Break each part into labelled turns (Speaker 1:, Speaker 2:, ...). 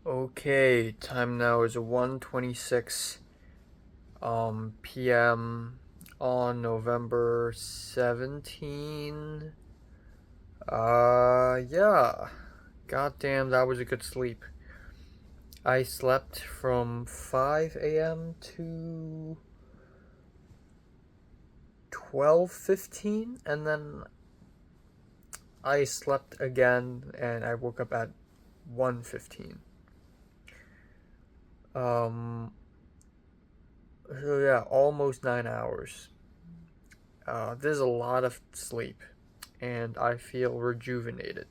Speaker 1: Okay, time now is 1:26 p.m. on November 17. Yeah. Goddamn, that was a good sleep. I slept from 5 a.m. to 12:15, and then I slept again and I woke up at 1:15. Um so yeah, almost 9 hours. There's a lot of sleep, and I feel rejuvenated.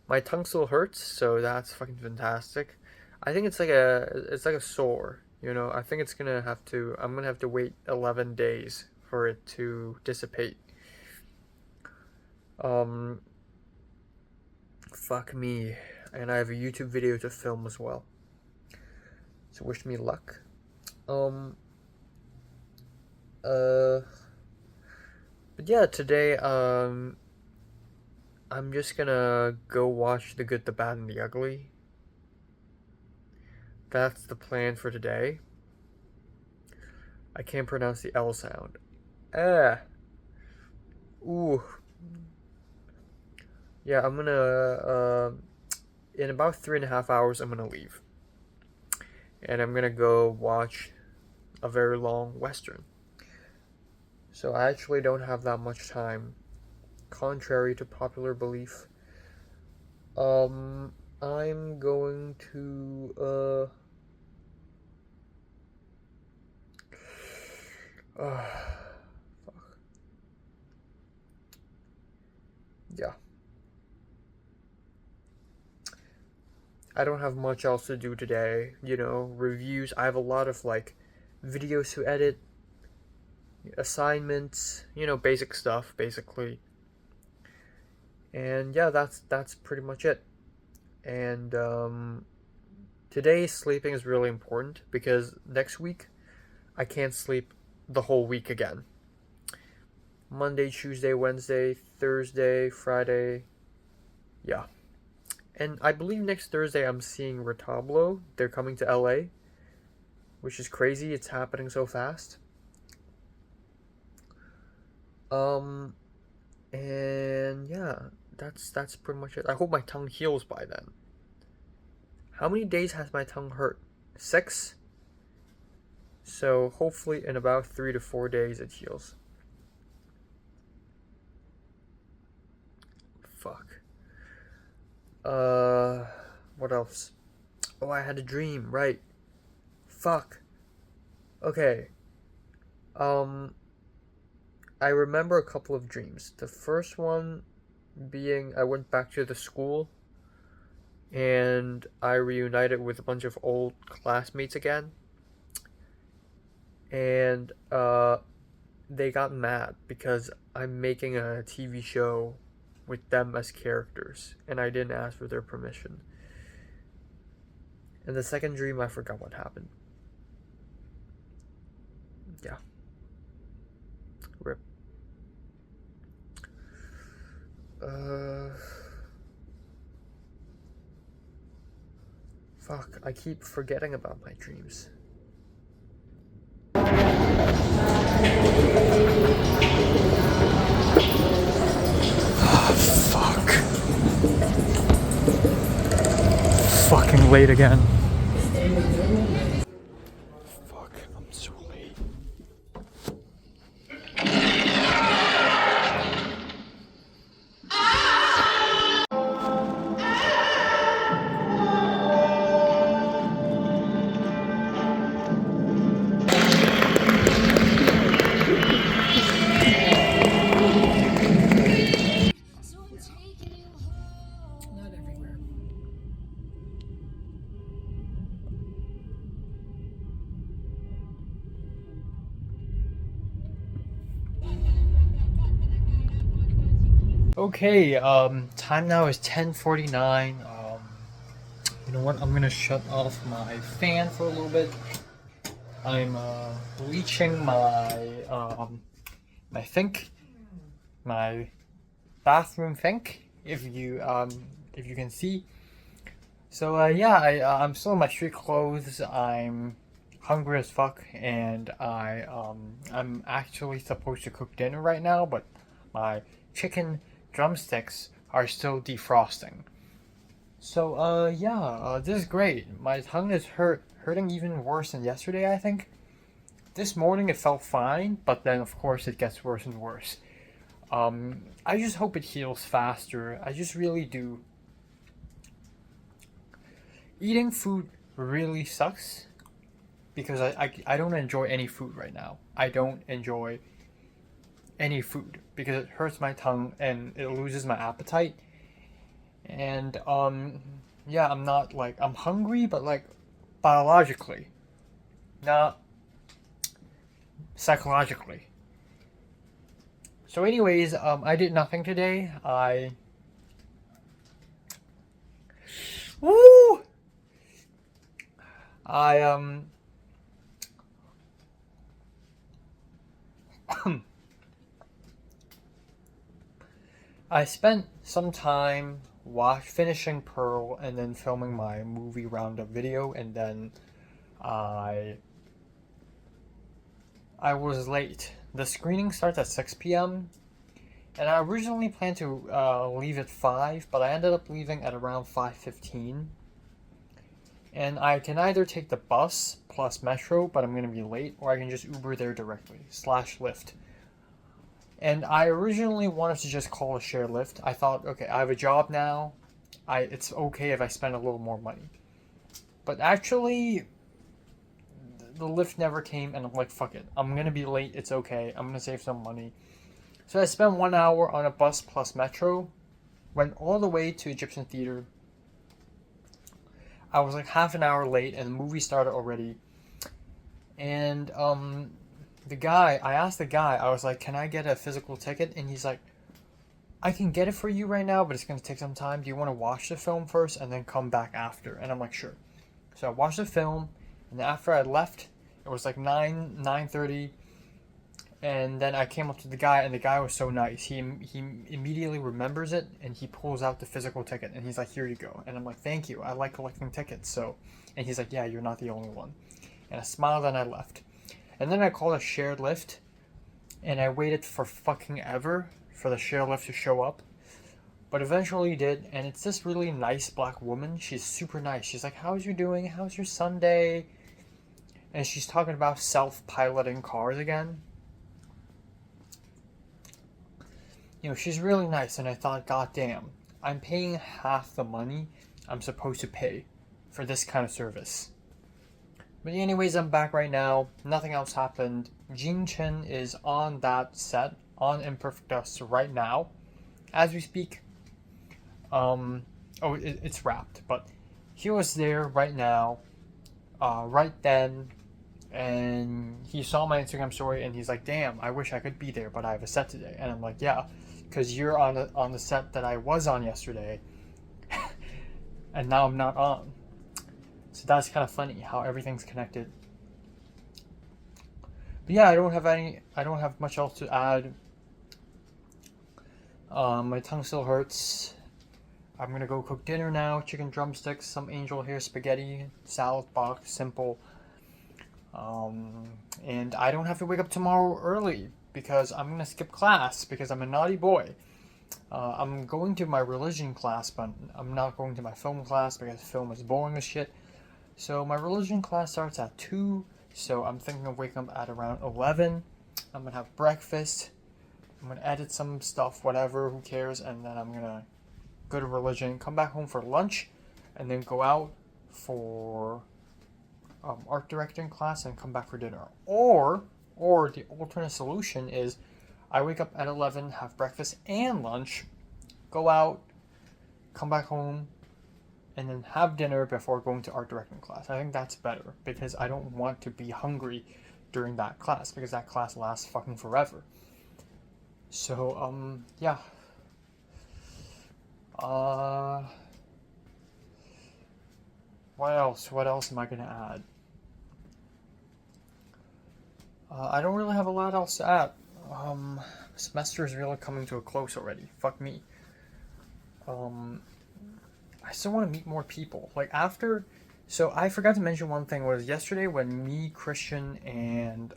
Speaker 1: My tongue still hurts, so that's fucking fantastic. I think it's like a sore, you know. I think I'm gonna have to wait 11 days for it to dissipate. Um, Fuck me, and I have a YouTube video to film as well. So wish me luck. Um, uh, but yeah, today I'm just gonna go watch The Good, the Bad, and the Ugly. That's the plan for today. I can't pronounce the L sound. Ah. Ooh. Yeah, I'm gonna, in about 3.5 hours, I'm gonna leave. And I'm gonna go watch a very long Western. So I actually don't have that much time, contrary to popular belief. I'm going to, fuck. Yeah. I don't have much else to do today, you know, reviews. I have a lot of, like, videos to edit, assignments, you know, basic stuff, basically. And yeah, that's pretty much it. And, today sleeping is really important because next week I can't sleep the whole week again. Monday, Tuesday, Wednesday, Thursday, Friday. Yeah. And I believe next Thursday I'm seeing Retablo. They're coming to LA, which is crazy. It's happening so fast. And yeah, that's pretty much it. I hope my tongue heals by then. How many days has my tongue hurt? 6? So hopefully in about 3 to 4 days it heals. Fuck. What else? Oh, I had a dream, right. Fuck. Okay. Um, I remember a couple of dreams. The first one being I went back to the school and I reunited with a bunch of old classmates again. And they got mad because I'm making a TV show with them as characters and I didn't ask for their permission. And the second dream, I forgot what happened. Yeah. Rip. Fuck, I keep forgetting about my dreams. Fuck. Fucking late again. Fuck, I'm so late. Not everywhere. Okay, time now is 10:49. You know what? I'm gonna shut off my fan for a little bit. I'm bleaching my sink, my bathroom sink. If you can see, So yeah, I'm still in my street clothes. I'm hungry as fuck, and I'm actually supposed to cook dinner right now, but my chicken drumsticks are still defrosting. So yeah, this is great. My tongue is hurting even worse than yesterday, I think. This morning it felt fine, but then of course it gets worse and worse. I just hope it heals faster. I just really do. Eating food really sucks because I don't enjoy any food right now. I don't enjoy any food because it hurts my tongue and it loses my appetite. And yeah, I'm not like I'm hungry, but like biologically, not psychologically. So, anyways, I did nothing today. Woo! I I spent some time finishing Pearl and then filming my movie roundup video, and then I I was late. The screening starts at 6 p.m. and I originally planned to leave at 5, but I ended up leaving at around 5:15. And I can either take the bus plus metro, but I'm gonna be late, or I can just Uber there directly slash Lyft. And I originally wanted to just call a share Lyft. I thought, okay, I have a job now. It's okay if I spend a little more money. But actually, the Lyft never came, and I'm like, fuck it. I'm gonna be late. It's okay. I'm gonna save some money. So I spent 1 hour on a bus plus metro, went all the way to Egyptian Theater. I was like half an hour late, and the movie started already. And I asked the guy, I was like, can I get a physical ticket? And he's like, I can get it for you right now, but it's gonna take some time. Do you want to watch the film first and then come back after? And I'm like, sure. So I watched the film, and after I left, it was like 9:30, and then I came up to the guy, and the guy was so nice. He immediately remembers it, and he pulls out the physical ticket, and he's like, here you go. And I'm like, thank you. I like collecting tickets. So, and he's like, yeah, you're not the only one. And I smiled and I left. And then I called a shared Lyft, and I waited for fucking ever for the shared Lyft to show up. But eventually he did, and it's this really nice black woman. She's super nice. She's like, how's you doing? How's your Sunday? And she's talking about self-piloting cars again. She's really nice, and I thought, god damn, I'm paying half the money I'm supposed to pay for this kind of service. But anyways, I'm back right now. Nothing else happened. Jin Chen is on that set on Imperfect Dust right now, as we speak. It's wrapped, but he was there right now, right then, and he saw my Instagram story, and he's like, "Damn, I wish I could be there, but I have a set today." And I'm like, "Yeah, because you're on the set that I was on yesterday, and now I'm not on." So that's kind of funny how everything's connected. But yeah, I don't have much else to add. My tongue still hurts. I'm gonna go cook dinner now. Chicken drumsticks, some angel hair spaghetti, salad box, simple. And I don't have to wake up tomorrow early because I'm gonna skip class because I'm a naughty boy. I'm going to my religion class, but I'm not going to my film class because film is boring as shit. So my religion class starts at 2, so I'm thinking of waking up at around 11. I'm gonna have breakfast. I'm gonna edit some stuff, whatever, who cares, and then I'm gonna go to religion, come back home for lunch, and then go out for art directing class and come back for dinner. Or the alternate solution is I wake up at 11, have breakfast and lunch, go out, come back home, and then have dinner before going to art directing class. I think that's better because I don't want to be hungry during that class because that class lasts fucking forever. So, yeah. What else? What else am I gonna add? I don't really have a lot else to add. Semester is really coming to a close already. Fuck me. I still want to meet more people. Like after, so I forgot to mention one thing was yesterday when me, Christian, and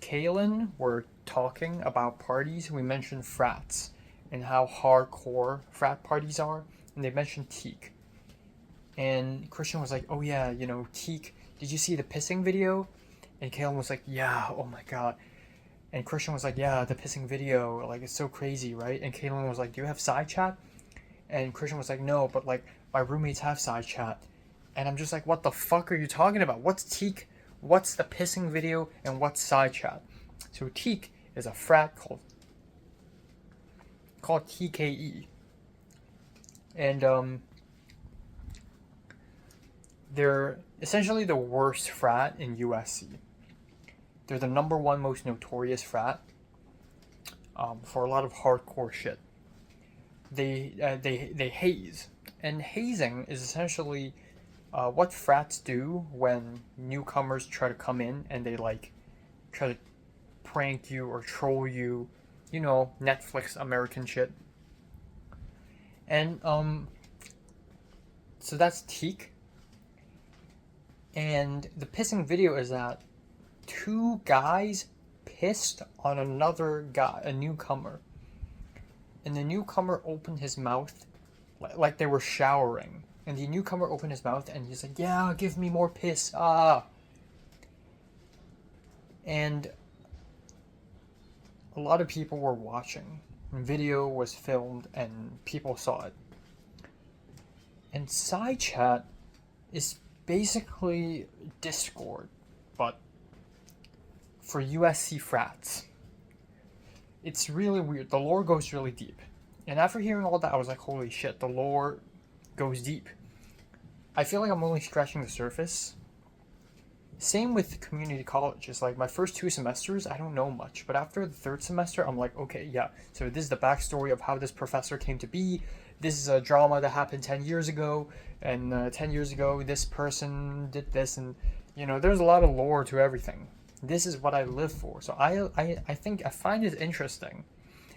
Speaker 1: Kaylin were talking about parties. We mentioned frats and how hardcore frat parties are, and they mentioned Teak. And Christian was like, "Oh yeah, you know Teak. Did you see the pissing video?" And Kaylin was like, "Yeah, oh my god." And Christian was like, "Yeah, the pissing video, like it's so crazy, right?" And Kaylin was like, "Do you have side chat?" And Christian was like, "No, but like my roommates have side chat." And I'm just like, "What the fuck are you talking about? What's Teak? What's the pissing video? And what's side chat?" So Teak is a frat called TKE, and they're essentially the worst frat in USC. They're the number one most notorious frat for a lot of hardcore shit. They haze, and hazing is essentially what frats do when newcomers try to come in and they like try to prank you or troll you, you know, Netflix American shit. And so that's Teak. And the pissing video is that two guys pissed on another guy, a newcomer. And the newcomer opened his mouth like they were showering. And the newcomer opened his mouth and he's like, "Yeah, give me more piss. Ah." And a lot of people were watching. Video was filmed and people saw it. And side chat is basically Discord, but for USC frats. It's really weird. The lore goes really deep. And after hearing all that, I was like, holy shit, the lore goes deep. I feel like I'm only scratching the surface. Same with community college. It's like my first 2 semesters, I don't know much. But after the 3rd semester, I'm like, okay, yeah. So this is the backstory of how this professor came to be. This is a drama that happened 10 years ago. And 10 years ago, this person did this. And, you know, there's a lot of lore to everything. This is what I live for. So I think I find it interesting.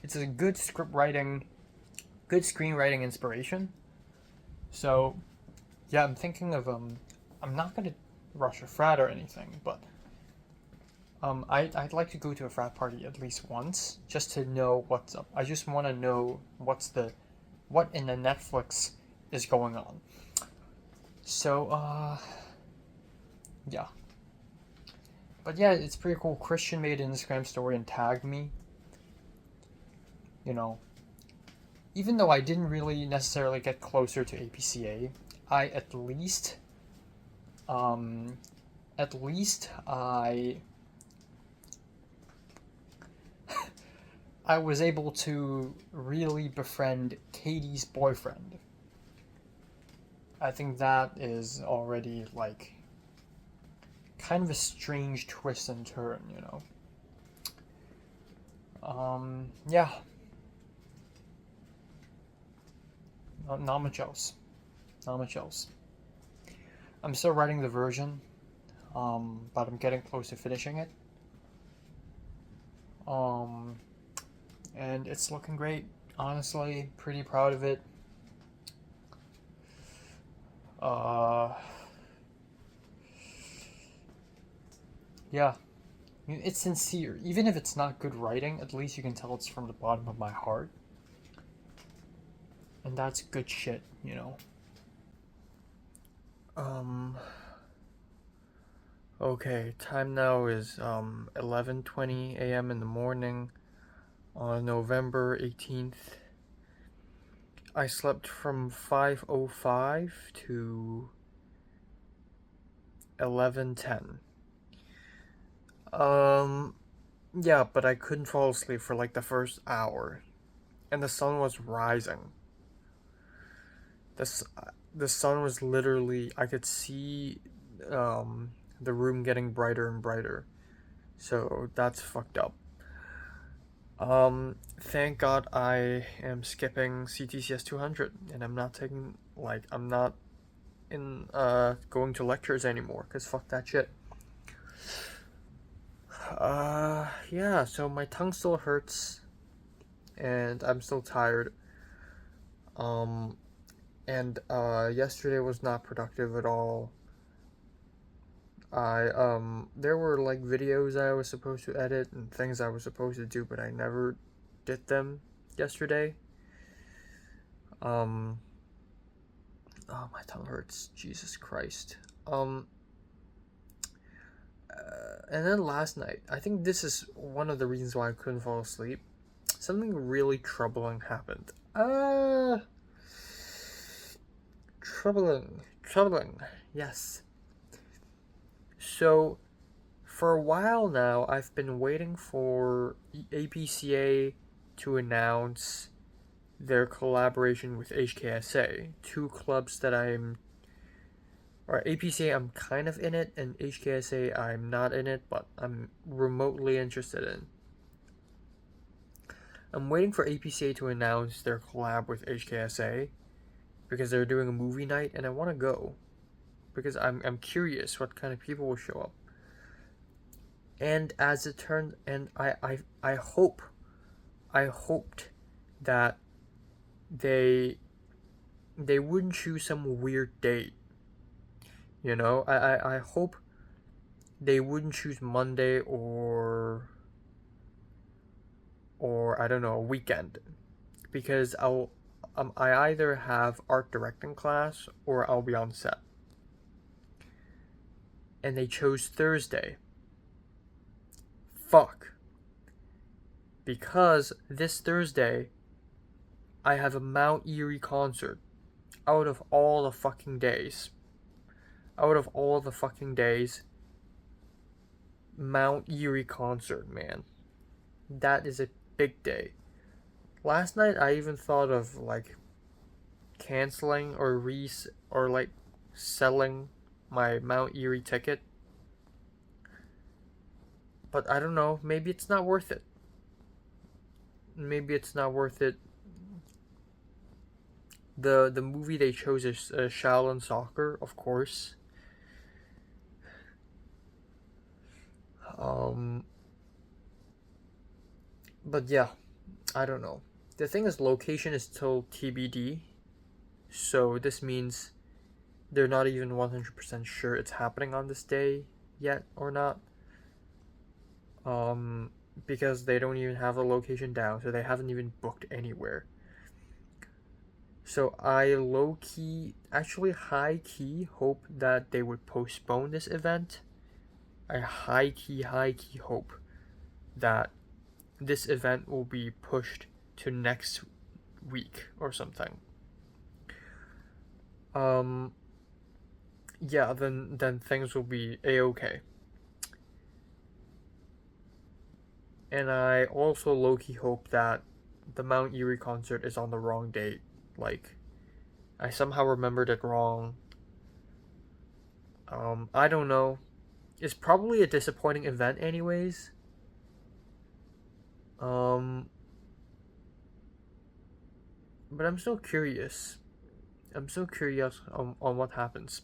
Speaker 1: It's a good script writing, good screenwriting inspiration. So, yeah, I'm thinking of, I'm not going to rush a frat or anything, but I'd like to go to a frat party at least once just to know what's up. I just want to know what in the Netflix is going on. So yeah. But yeah, it's pretty cool. Christian made an Instagram story and tagged me. You know, even though I didn't really necessarily get closer to APCA, I at least I was able to really befriend Katie's boyfriend. I think that is already like kind of a strange twist and turn, you know. Yeah. Not much else. Not much else. I'm still writing the version, but I'm getting close to finishing it. And it's looking great. Honestly, pretty proud of it. Yeah. It's sincere. Even if it's not good writing, at least you can tell it's from the bottom of my heart. And that's good shit, you know. Okay, time now is 11:20 a.m. in the morning on November 18th. I slept from 5:05 to 11:10. Yeah, but I couldn't fall asleep for like the first hour. And the sun was rising. The sun was literally, I could see the room getting brighter and brighter. So that's fucked up. Thank God I am skipping CTCS 200 and I'm not taking, like, I'm not in going to lectures anymore because fuck that shit. Yeah, so my tongue still hurts and I'm still tired. And yesterday was not productive at all. There were like videos I was supposed to edit and things I was supposed to do, but I never did them yesterday. Oh, my tongue hurts. Jesus Christ. And then last night, I think this is one of the reasons why I couldn't fall asleep. Something really troubling happened. Troubling. Yes. So, for a while now, I've been waiting for APCA to announce their collaboration with HKSA, two clubs that APCA I'm kind of in it, and HKSA I'm not in it, but I'm remotely interested in. I'm waiting for APCA to announce their collab with HKSA because they're doing a movie night, and I want to go because I'm curious what kind of people will show up. And as it turned, and I hoped that they wouldn't choose some weird date. You know, I hope they wouldn't choose Monday or I don't know, a weekend, because I either have art directing class or I'll be on set. And they chose Thursday. Fuck. Because this Thursday I have a Mount Erie concert. Out of all the fucking days, Mount Erie concert, man. That is a big day. Last night I even thought of like canceling or like selling my Mount Erie ticket. But I don't know, maybe it's not worth it. The movie they chose is Shaolin Soccer, of course. But yeah, I don't know. The thing is, location is still TBD, so this means they're not even 100% sure it's happening on this day yet or not. Because they don't even have the location down, so they haven't even booked anywhere. So I actually high key hope that they would postpone this event. I high key hope that this event will be pushed to next week or something. Yeah, then things will be a-okay. And I also low-key hope that the Mount Erie concert is on the wrong date. Like, I somehow remembered it wrong. I don't know. It's probably a disappointing event anyways. But I'm still curious. On what happens.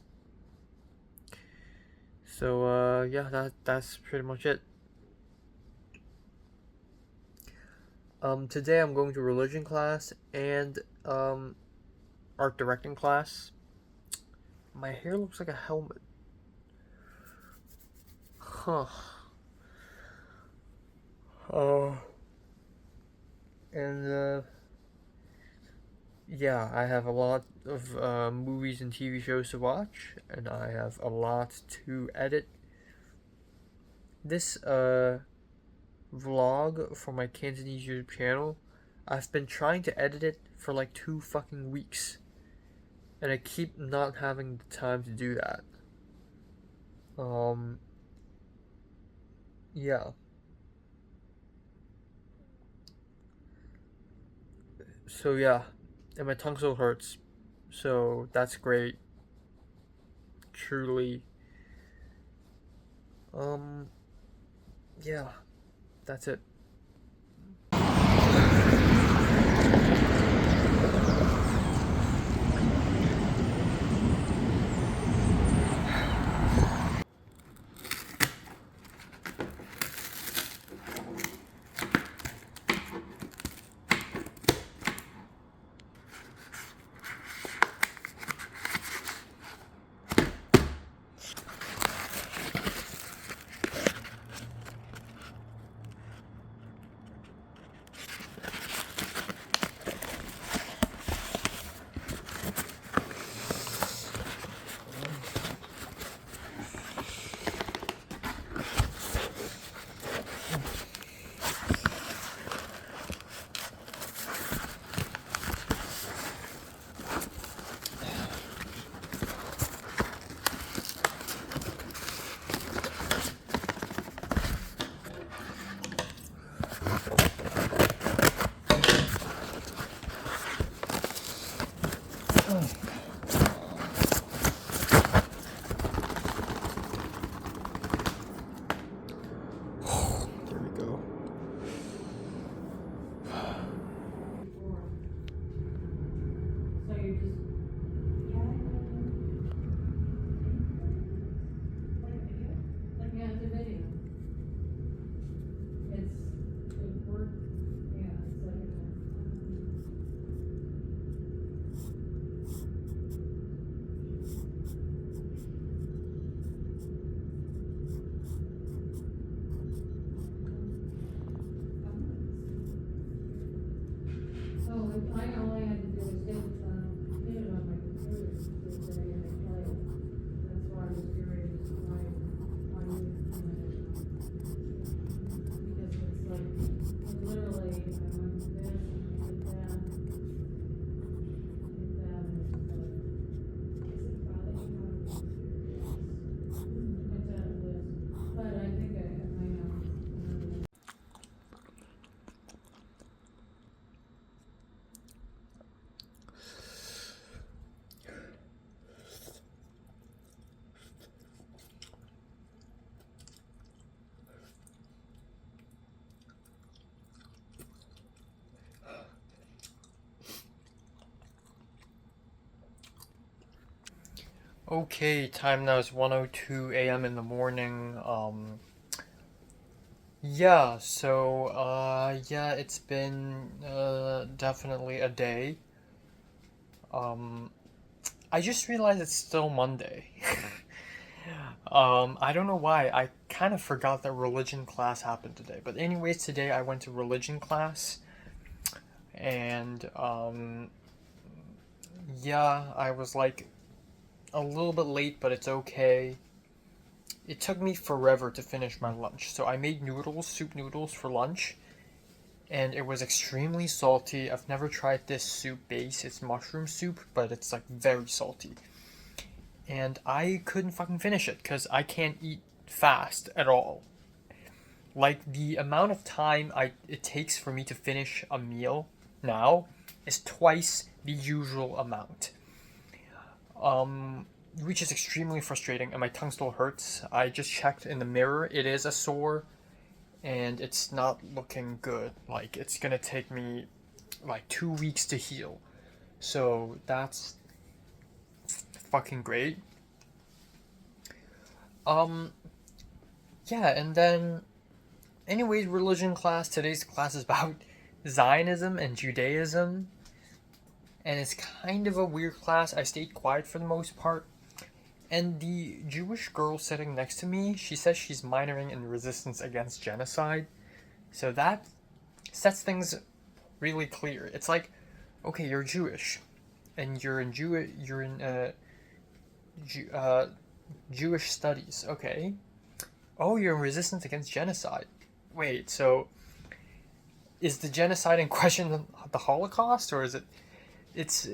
Speaker 1: So, yeah, that's pretty much it. Today I'm going to religion class and, art directing class. My hair looks like a helmet. Huh. And, yeah, I have a lot of movies and TV shows to watch, and I have a lot to edit. This vlog for my Cantonese YouTube channel, I've been trying to edit it for like 2 fucking weeks, and I keep not having the time to do that. Yeah. So yeah, and my tongue still hurts, so that's great. Truly. Yeah, that's it.
Speaker 2: mine all I had to do was hit it on my computer for a day and it played. That's why I was curious why you because it's like, literally, I went to this, did that, and does it bother you how it was went down to this? But I think I have.
Speaker 1: Okay, time now is 1:02 a.m. in the morning. Yeah, it's been definitely a day. Um, I just realized it's still Monday. I don't know why. I kind of forgot that religion class happened today. But anyways, today I went to religion class and yeah, I was like a little bit late, but it's okay. It took me forever to finish my lunch. So I made noodles, soup noodles for lunch, and it was extremely salty. I've never tried this soup base. It's mushroom soup, but it's like very salty. And I couldn't fucking finish it because I can't eat fast at all. Like the amount of time it takes for me to finish a meal now is twice the usual amount. Um, which is extremely frustrating, and my tongue still hurts. I just checked in the mirror; it is a sore, and it's not looking good. Like it's gonna take me like 2 weeks to heal. So that's fucking great. Um, yeah, and then, anyways, religion class. Today's class is about Zionism and Judaism, and it's kind of a weird class. I stayed quiet for the most part. And the Jewish girl sitting next to me, she says she's minoring in resistance against genocide. So that sets things really clear. It's like, okay, you're Jewish, and you're in Ju- uh, Jewish studies. Okay. Oh, you're in resistance against genocide. Wait, so is the genocide in question the Holocaust, or is it? It's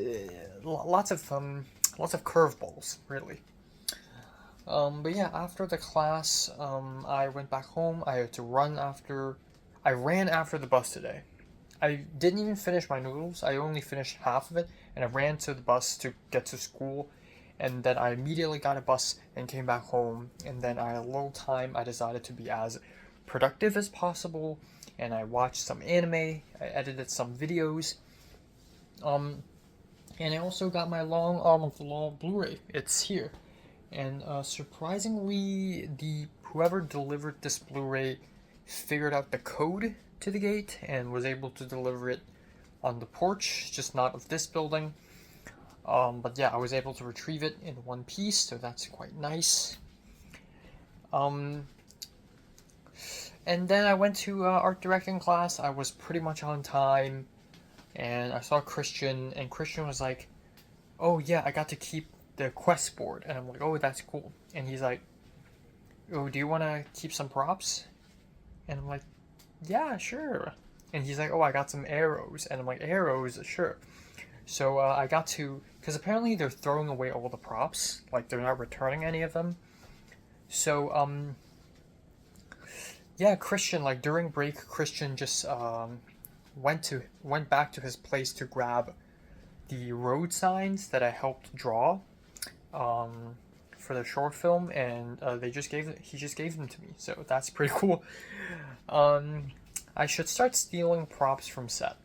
Speaker 1: lots of curveballs, really. But yeah, after the class, I went back home. I had to run after. I ran after the bus today. I didn't even finish my noodles. I only finished half of it, and I ran to the bus to get to school. And then I immediately got a bus and came back home. And then I had a little time. I decided to be as productive as possible, and I watched some anime. I edited some videos. Um, and I also got my Long Arm of the Law Blu-ray. It's here. And surprisingly, the whoever delivered this Blu-ray figured out the code to the gate and was able to deliver it on the porch, just not of this building. But yeah, I was able to retrieve it in one piece, so that's quite nice. Um, and then I went to art directing class. I was pretty much on time, and I saw Christian, and Christian was like, "Oh yeah, I got to keep the quest board," and I'm like, "Oh, that's cool." And he's like, "Oh, do you want to keep some props?" And I'm like, "Yeah, sure." And he's like, "Oh, I got some arrows," and I'm like, "Arrows, sure." So I got to, because apparently they're throwing away all the props, like they're not returning any of them. So yeah, Christian, like during break, Christian just went back to his place to grab the road signs that I helped draw um, for the short film, and he just gave them to me. So that's pretty cool. Um, I should start stealing props from set.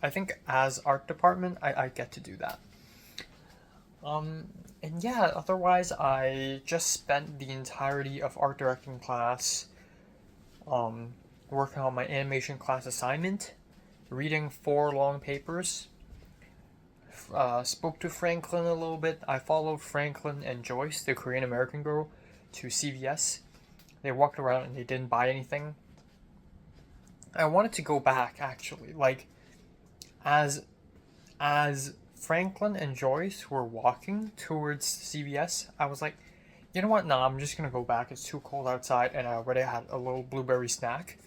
Speaker 1: I think as art department, I get to do that. Um, and yeah, otherwise, I just spent the entirety of art directing class um, working on my animation class assignment, reading 4 long papers. Spoke to Franklin a little bit. I followed Franklin and Joyce, the Korean American girl, to CVS. They walked around and they didn't buy anything. I wanted to go back actually, like as as Franklin and Joyce were walking towards CVS, I was like, you know what? Nah, I'm just gonna go back. It's too cold outside, and I already had a little blueberry snack.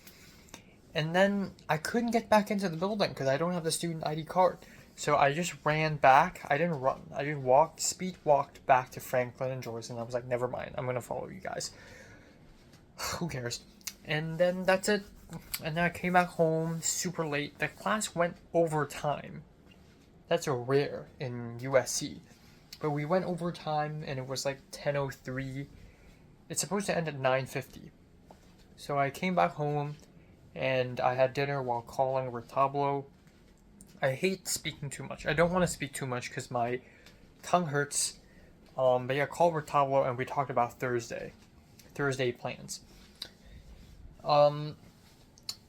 Speaker 1: And then I couldn't get back into the building because I don't have the student ID card. So I just ran back. I didn't run. I just walked, speed walked back to Franklin and Joyce, and I was like, never mind. I'm gonna follow you guys. Who cares? And then that's it. And then I came back home super late. The class went overtime. That's a rare in USC. But we went overtime and it was like 10:03. It's supposed to end at 9:50. So I came back home and I had dinner while calling Retablo. I hate speaking too much. I don't want to speak too much because my tongue hurts. But yeah, call Retablo and we talked about Thursday plans.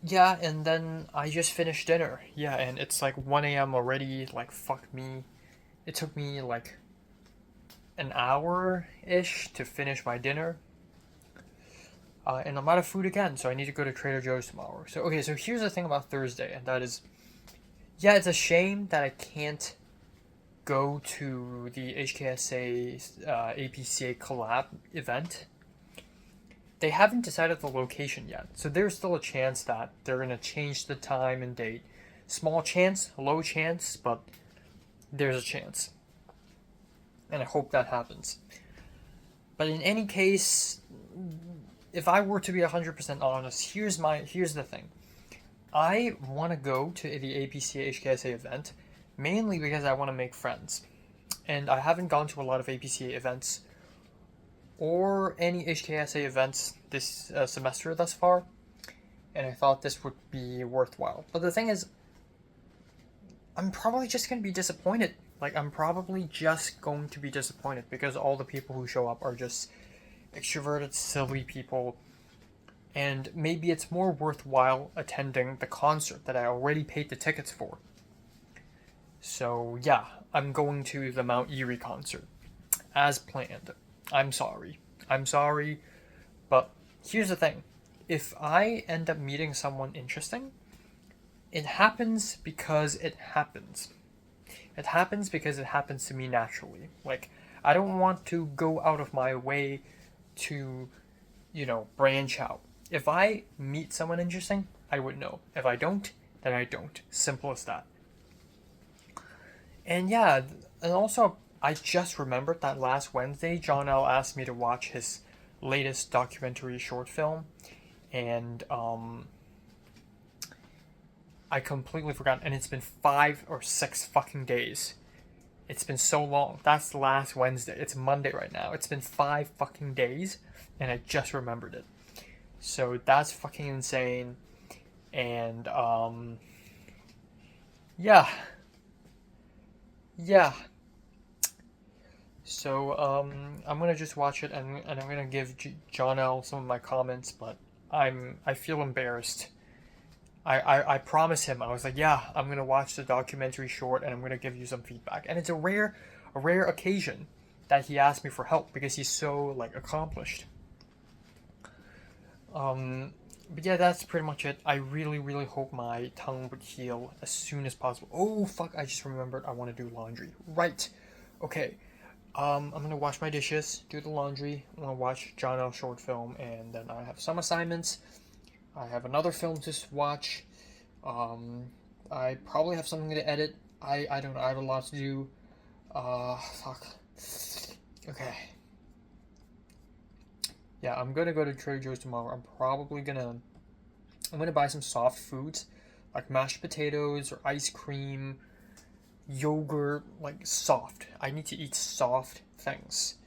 Speaker 1: Yeah, and then I just finished dinner. Yeah, and it's like 1 a.m. already. Like, fuck me. It took me like an hour-ish to finish my dinner. And I'm out of food again, so I need to go to Trader Joe's tomorrow. So, okay, so here's the thing about Thursday, and that is, yeah, it's a shame that I can't go to the HKSA APCA collab event. They haven't decided the location yet, so there's still a chance that they're going to change the time and date. Small chance, low chance, but there's a chance. And I hope that happens. But in any case, if I were to be 100% honest, here's the thing. I want to go to the APCA HKSA event mainly because I want to make friends. And I haven't gone to a lot of APCA events or any HKSA events this semester thus far, and I thought this would be worthwhile. But the thing is, I'm probably just going to be disappointed. Like, I'm probably just going to be disappointed because all the people who show up are just extroverted, silly people, and maybe it's more worthwhile attending the concert that I already paid the tickets for. So, yeah, I'm going to the Mount Erie concert, as planned. I'm sorry, but here's the thing. If I end up meeting someone interesting, it happens because it happens. It happens because it happens to me naturally. Like, I don't want to go out of my way to, branch out. If I meet someone interesting, I would know. If I don't, then I don't. Simple as that. And yeah, and also, I just remembered that last Wednesday, John L. asked me to watch his latest documentary short film, and I completely forgot, and it's been 5 or 6 fucking days. It's been so long. That's last Wednesday. It's Monday right now. It's been 5 fucking days, and I just remembered it. So that's fucking insane, and yeah. So, I'm gonna just watch it and I'm gonna give John L some of my comments, but I feel embarrassed. I promised him, I was like, yeah, I'm gonna watch the documentary short and I'm gonna give you some feedback. And it's a rare occasion that he asked me for help because he's so, like, accomplished. But yeah, that's pretty much it. I really, really hope my tongue would heal as soon as possible. Oh, fuck, I just remembered I want to do laundry. Right. Okay. I'm gonna wash my dishes, do the laundry, I'm gonna watch John L. short film, and then I have some assignments. I have another film to watch. I probably have something to edit. I don't know, I have a lot to do. Fuck. Okay. Yeah, I'm gonna go to Trader Joe's tomorrow. I'm gonna buy some soft foods, like mashed potatoes or ice cream, yogurt, like soft. I need to eat soft things.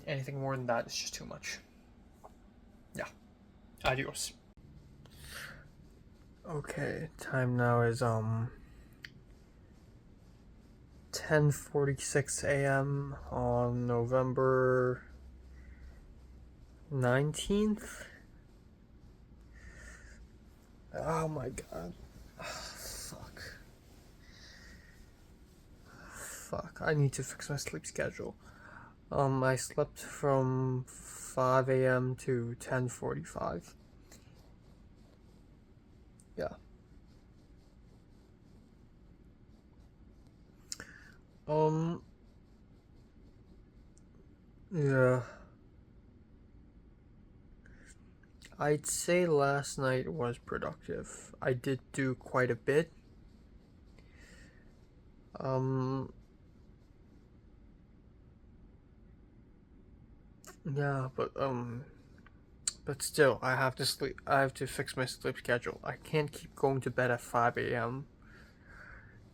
Speaker 1: Anything more than that is just too much. Yeah. Adios. Okay, time now is 10:46 a.m. on November 19th. Oh my god. Fuck. I need to fix my sleep schedule. I slept from 5 a.m. to 10:45. Yeah. Um, yeah. I'd say last night was productive. I did do quite a bit. Um, yeah, but still, I have to sleep. I have to fix my sleep schedule. I can't keep going to bed at 5 a.m.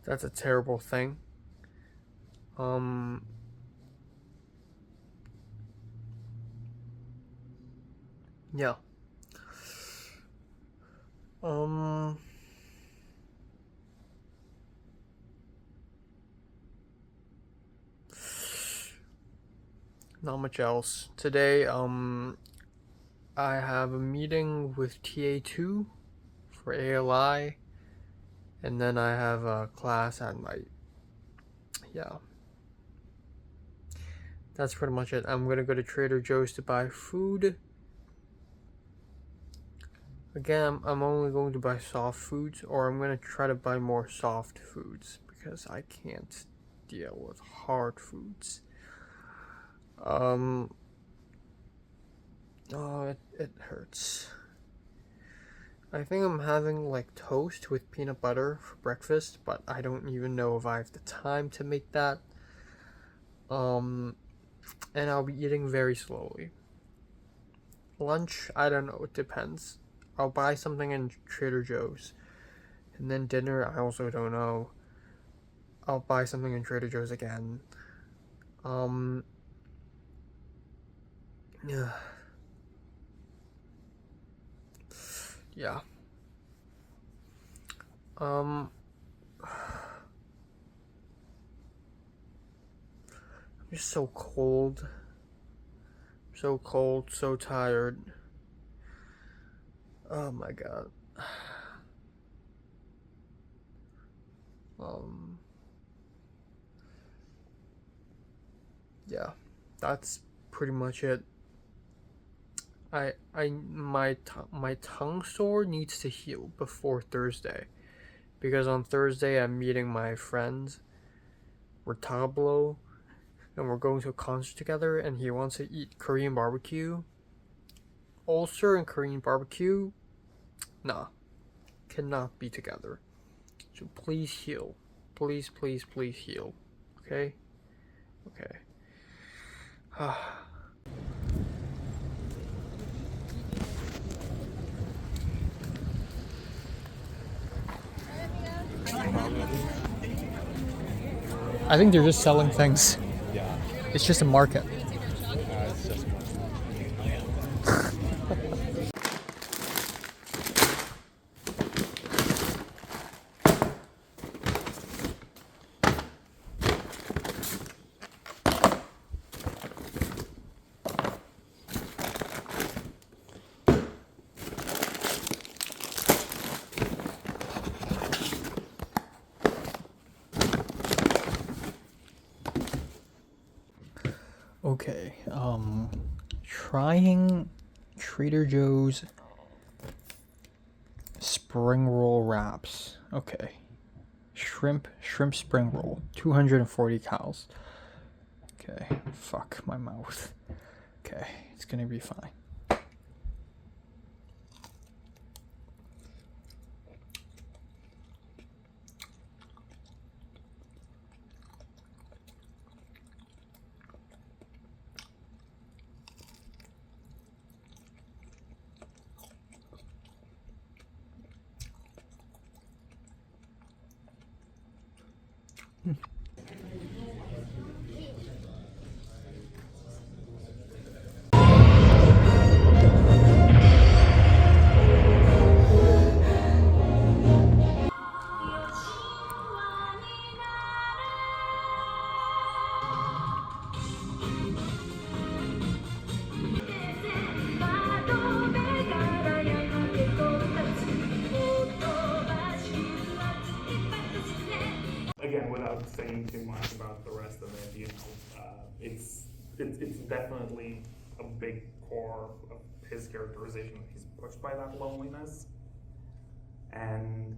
Speaker 1: That's a terrible thing. Um, yeah. Um, not much else. Today, I have a meeting with TA2 for ALI, and then I have a class at night. Yeah. That's pretty much it. I'm gonna go to Trader Joe's to buy food. Again, I'm only going to buy soft foods, or I'm gonna try to buy more soft foods because I can't deal with hard foods. Oh, it hurts. I think I'm having like toast with peanut butter for breakfast, but I don't even know if I have the time to make that. And I'll be eating very slowly. Lunch, I don't know, it depends. I'll buy something in Trader Joe's. And then dinner, I also don't know. I'll buy something in Trader Joe's again. Um, yeah. Yeah. Um, I'm just so cold. So cold, so tired. Oh my god. Um, yeah. That's pretty much it. My tongue sore needs to heal before Thursday, because on Thursday I'm meeting my friends, Retablo, and we're going to a concert together, and he wants to eat Korean barbecue. Ulcer and Korean barbecue, nah, cannot be together. So please heal, please, please, please heal. Okay, okay. I think they're just selling things.
Speaker 3: Yeah,
Speaker 1: It's just a market.
Speaker 3: it's just
Speaker 1: Okay, trying Trader Joe's spring roll wraps. Okay. Shrimp spring roll, 240 calories. Okay, fuck my mouth. Okay, it's gonna be fine.
Speaker 3: again, without saying too much about the rest of it, it's definitely a big core of his characterization. He's pushed by that loneliness, and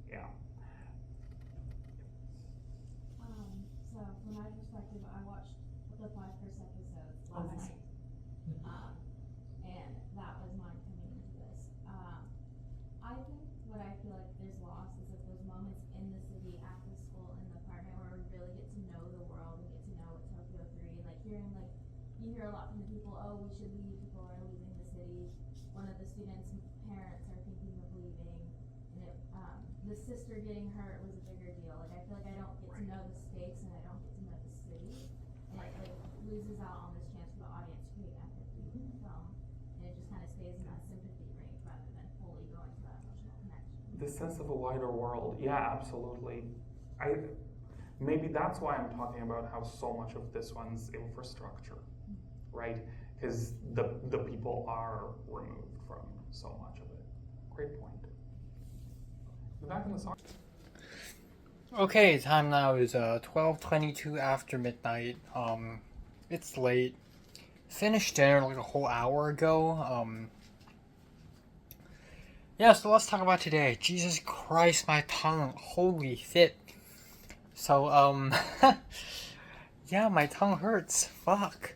Speaker 3: yeah.
Speaker 2: So
Speaker 4: perspective, I watched the 5 first episodes last
Speaker 3: nice.
Speaker 4: night. And that was mine coming into this. I think what I feel like there's lost is like those moments in the city, at the school, in the apartment where we really get to know the world and get to know what Tokyo 3, and like hearing like, you hear a lot from the people, oh, we should leave, people are leaving the city. One of the students' parents are thinking of leaving, and the sister getting hurt was a bigger deal. Like I feel like I don't get to know the stakes and I don't get to know the city, and it like loses out on this chance for the audience to create empathy in the film, and it just kind of stays in that sympathy range rather than fully going to that emotional connection.
Speaker 3: The sense of a wider world, yeah, absolutely. Maybe that's why I'm talking about how so much of this one's infrastructure, right? Because the people are removed from so much of it. Great point. We're back in the song.
Speaker 1: Okay, time now is 12:22 after midnight. It's late. Finished dinner like a whole hour ago. Yeah, so let's talk about today. Jesus Christ, my tongue. Holy shit. So, yeah, my tongue hurts. Fuck.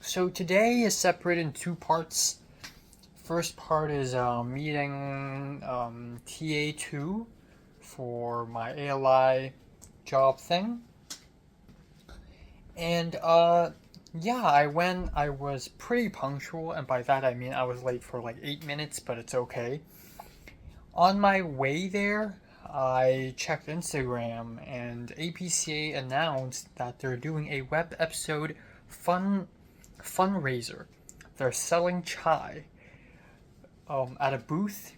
Speaker 1: So today is separated in two parts. First part is meeting TA2 for my ALI job thing. And yeah, I was pretty punctual, and by that I mean I was late for like 8 minutes, but it's okay. On my way there, I checked Instagram, and APCA announced that they're doing a web episode fundraiser. They're selling chai at a booth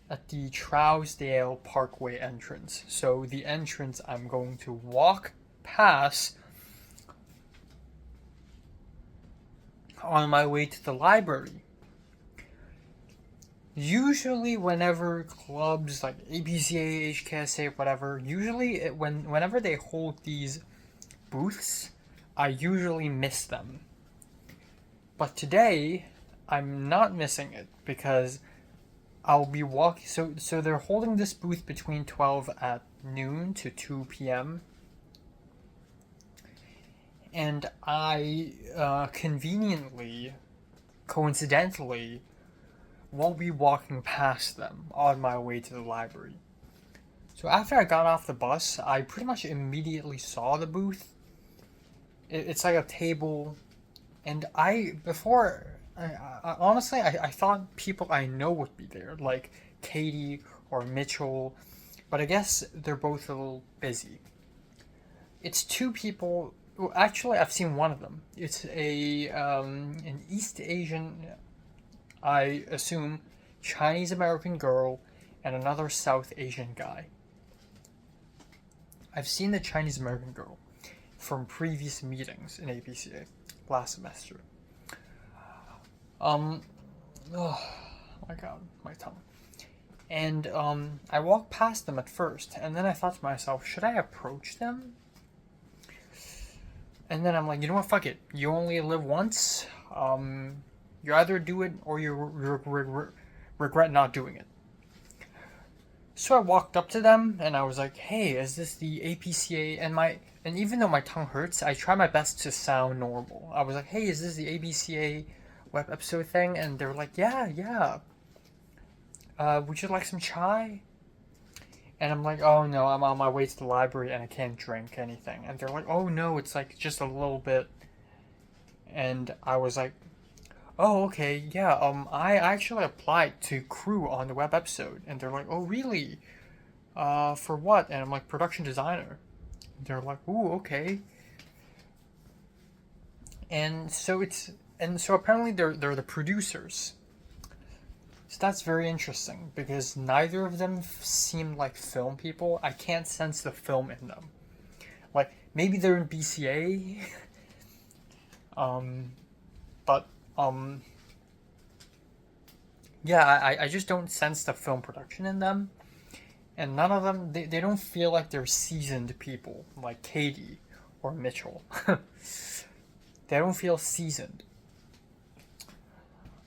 Speaker 1: at the Trousdale Parkway entrance. So the entrance I'm going to walk past on my way to the library. Usually whenever clubs like APCA, HKSA, whatever, whenever they hold these booths, I usually miss them. But today, I'm not missing it because I'll be walking. So they're holding this booth between 12 at noon to 2 p.m. And I coincidentally, won't be walking past them on my way to the library. So after I got off the bus, I pretty much immediately saw the booth. It's like a table, and honestly, I thought people I know would be there, like Katie or Mitchell, but I guess they're both a little busy. It's two people. Well, actually, I've seen one of them. It's an East Asian, I assume, Chinese American girl, and another South Asian guy. I've seen the Chinese American girl from previous meetings in APCA last semester. Oh my god, my tongue. And I walked past them at first, and then I thought to myself, should I approach them? And then I'm like, you know what, fuck it. You only live once. You either do it or you regret not doing it. So I walked up to them and I was like, hey, is this the APCA? And even though my tongue hurts, I try my best to sound normal. I was like, hey, is this the APCA web episode thing? And they were like, yeah. Would you like some chai? And I'm like, oh no, I'm on my way to the library and I can't drink anything. And they're like, oh no, it's like just a little bit. And I was like, oh, okay, yeah, I actually applied to crew on the web episode. And they're like, oh, really? For what? And I'm like, production designer. And they're like, ooh, okay. And so apparently they're the producers. So that's very interesting, because neither of them seem like film people. I can't sense the film in them. Like, maybe they're in BCA, but yeah, I just don't sense the film production in them. And none of them, they don't feel like they're seasoned people, like Katie or Mitchell. They don't feel seasoned.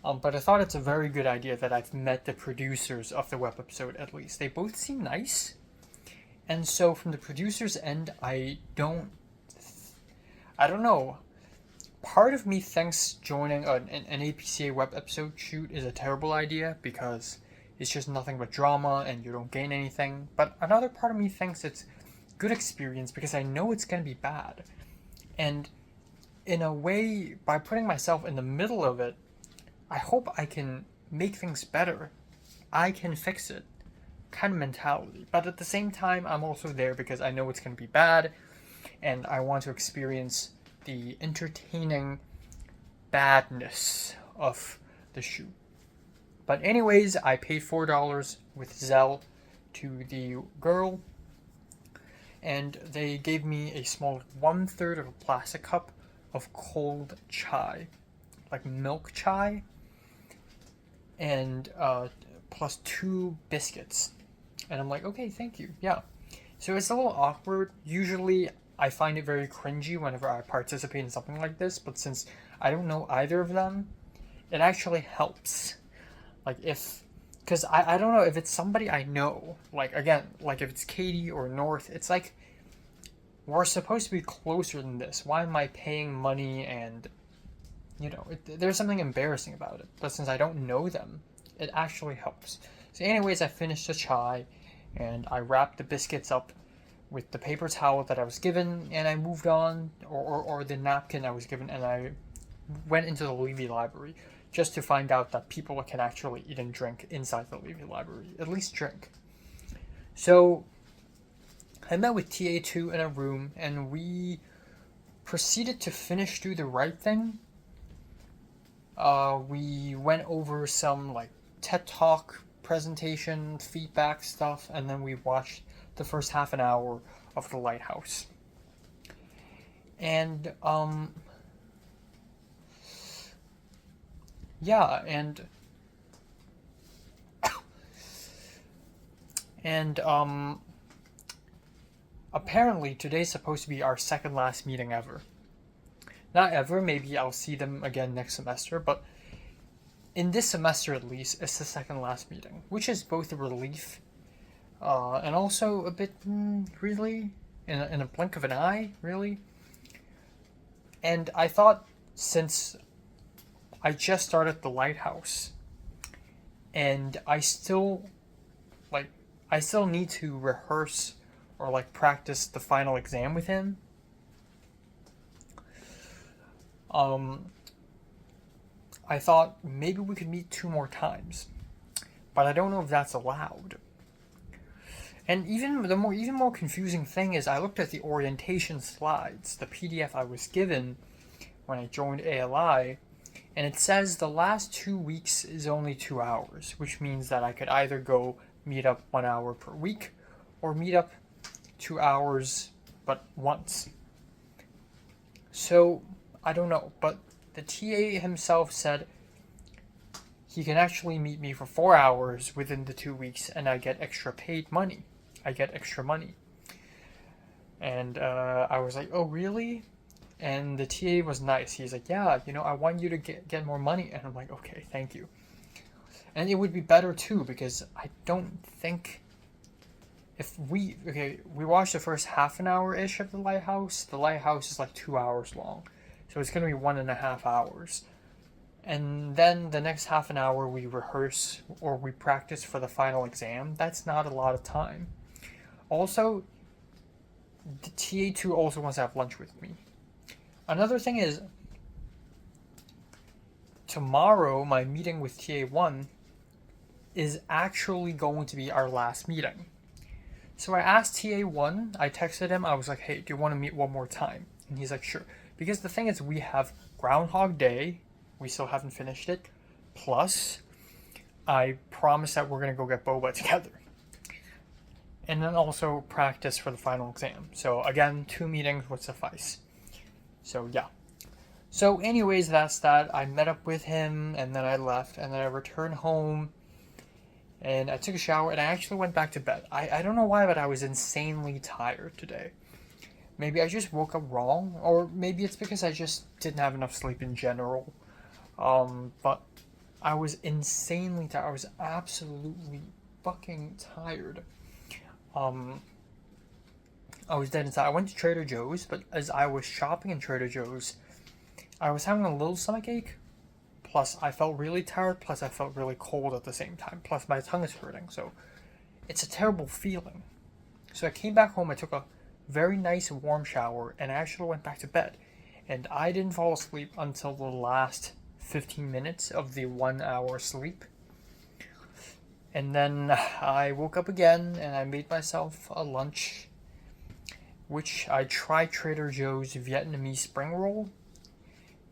Speaker 1: But I thought it's a very good idea that I've met the producers of the web episode at least. They both seem nice. And so from the producer's end, I don't know. Part of me thinks joining an APCA web episode shoot is a terrible idea because it's just nothing but drama and you don't gain anything. But another part of me thinks it's good experience because I know it's going to be bad. And in a way, by putting myself in the middle of it, I hope I can make things better. I can fix it. Kind of mentality. But at the same time, I'm also there because I know it's going to be bad and I want to experience the entertaining badness of the shoot. But anyways, I paid $4 with Zelle to the girl, and they gave me a small 1/3 of a plastic cup of cold chai, like milk chai, and plus 2 biscuits. And I'm like, okay, thank you, yeah. So it's a little awkward. Usually I find it very cringy whenever I participate in something like this, but since I don't know either of them, it actually helps. Like because I don't know if it's somebody I know, like again, like if it's Katie or North, it's like, we're supposed to be closer than this. Why am I paying money and, there's something embarrassing about it. But since I don't know them, it actually helps. So anyways, I finished the chai and I wrapped the biscuits up with the paper towel that I was given, and I moved on, or the napkin I was given, and I went into the Levy Library just to find out that people can actually eat and drink inside the Levy Library, at least drink. So I met with TA2 in a room, and we proceeded to finish Do the Right Thing. We went over some like TED Talk presentation, feedback stuff, and then we watched the first half an hour of The Lighthouse. And yeah, and apparently today's supposed to be our second last meeting ever. Not ever, maybe I'll see them again next semester, but in this semester at least, it's the second last meeting, which is both a relief and also a bit, really, in a blink of an eye, really. And I thought, since I just started The Lighthouse, and I still need to rehearse or like practice the final exam with him. I thought maybe we could meet 2 more times, but I don't know if that's allowed. And even more confusing thing is I looked at the orientation slides, the PDF I was given when I joined ALI, and it says the last 2 weeks is only 2 hours, which means that I could either go meet up 1 hour per week or meet up 2 hours but once. So I don't know, but the TA himself said he can actually meet me for 4 hours within the 2 weeks, and I get extra paid money. I get extra money. And I was like, oh, really? And the TA was nice. He's like, yeah, I want you to get more money. And I'm like, okay, thank you. And it would be better, too, because I don't think we watched the first half an hour-ish of The Lighthouse. The Lighthouse is like 2 hours long. So it's going to be 1.5 hours. And then the next half an hour we rehearse or we practice for the final exam. That's not a lot of time. Also, the TA2 also wants to have lunch with me. Another thing is, tomorrow my meeting with TA1 is actually going to be our last meeting. So I asked TA1, I texted him, I was like, hey, do you want to meet one more time? And he's like, sure. Because the thing is, we have Groundhog Day, we still haven't finished it, plus I promised that we're going to go get boba together. And then also practice for the final exam. So again, 2 meetings would suffice. So yeah. So anyways, that's that. I met up with him, and then I left, and then I returned home, and I took a shower, and I actually went back to bed. I don't know why, but I was insanely tired today. Maybe I just woke up wrong, or maybe it's because I just didn't have enough sleep in general. But I was insanely tired. I was absolutely fucking tired. I was dead inside. I went to Trader Joe's, but as I was shopping in Trader Joe's, I was having a little stomach ache. Plus, I felt really tired. Plus, I felt really cold at the same time. Plus, my tongue is hurting. So, it's a terrible feeling. So, I came back home. I took a very nice warm shower, and I actually went back to bed. And I didn't fall asleep until the last 15 minutes of the 1 hour sleep. And then I woke up again, and I made myself a lunch, which I tried Trader Joe's Vietnamese spring roll.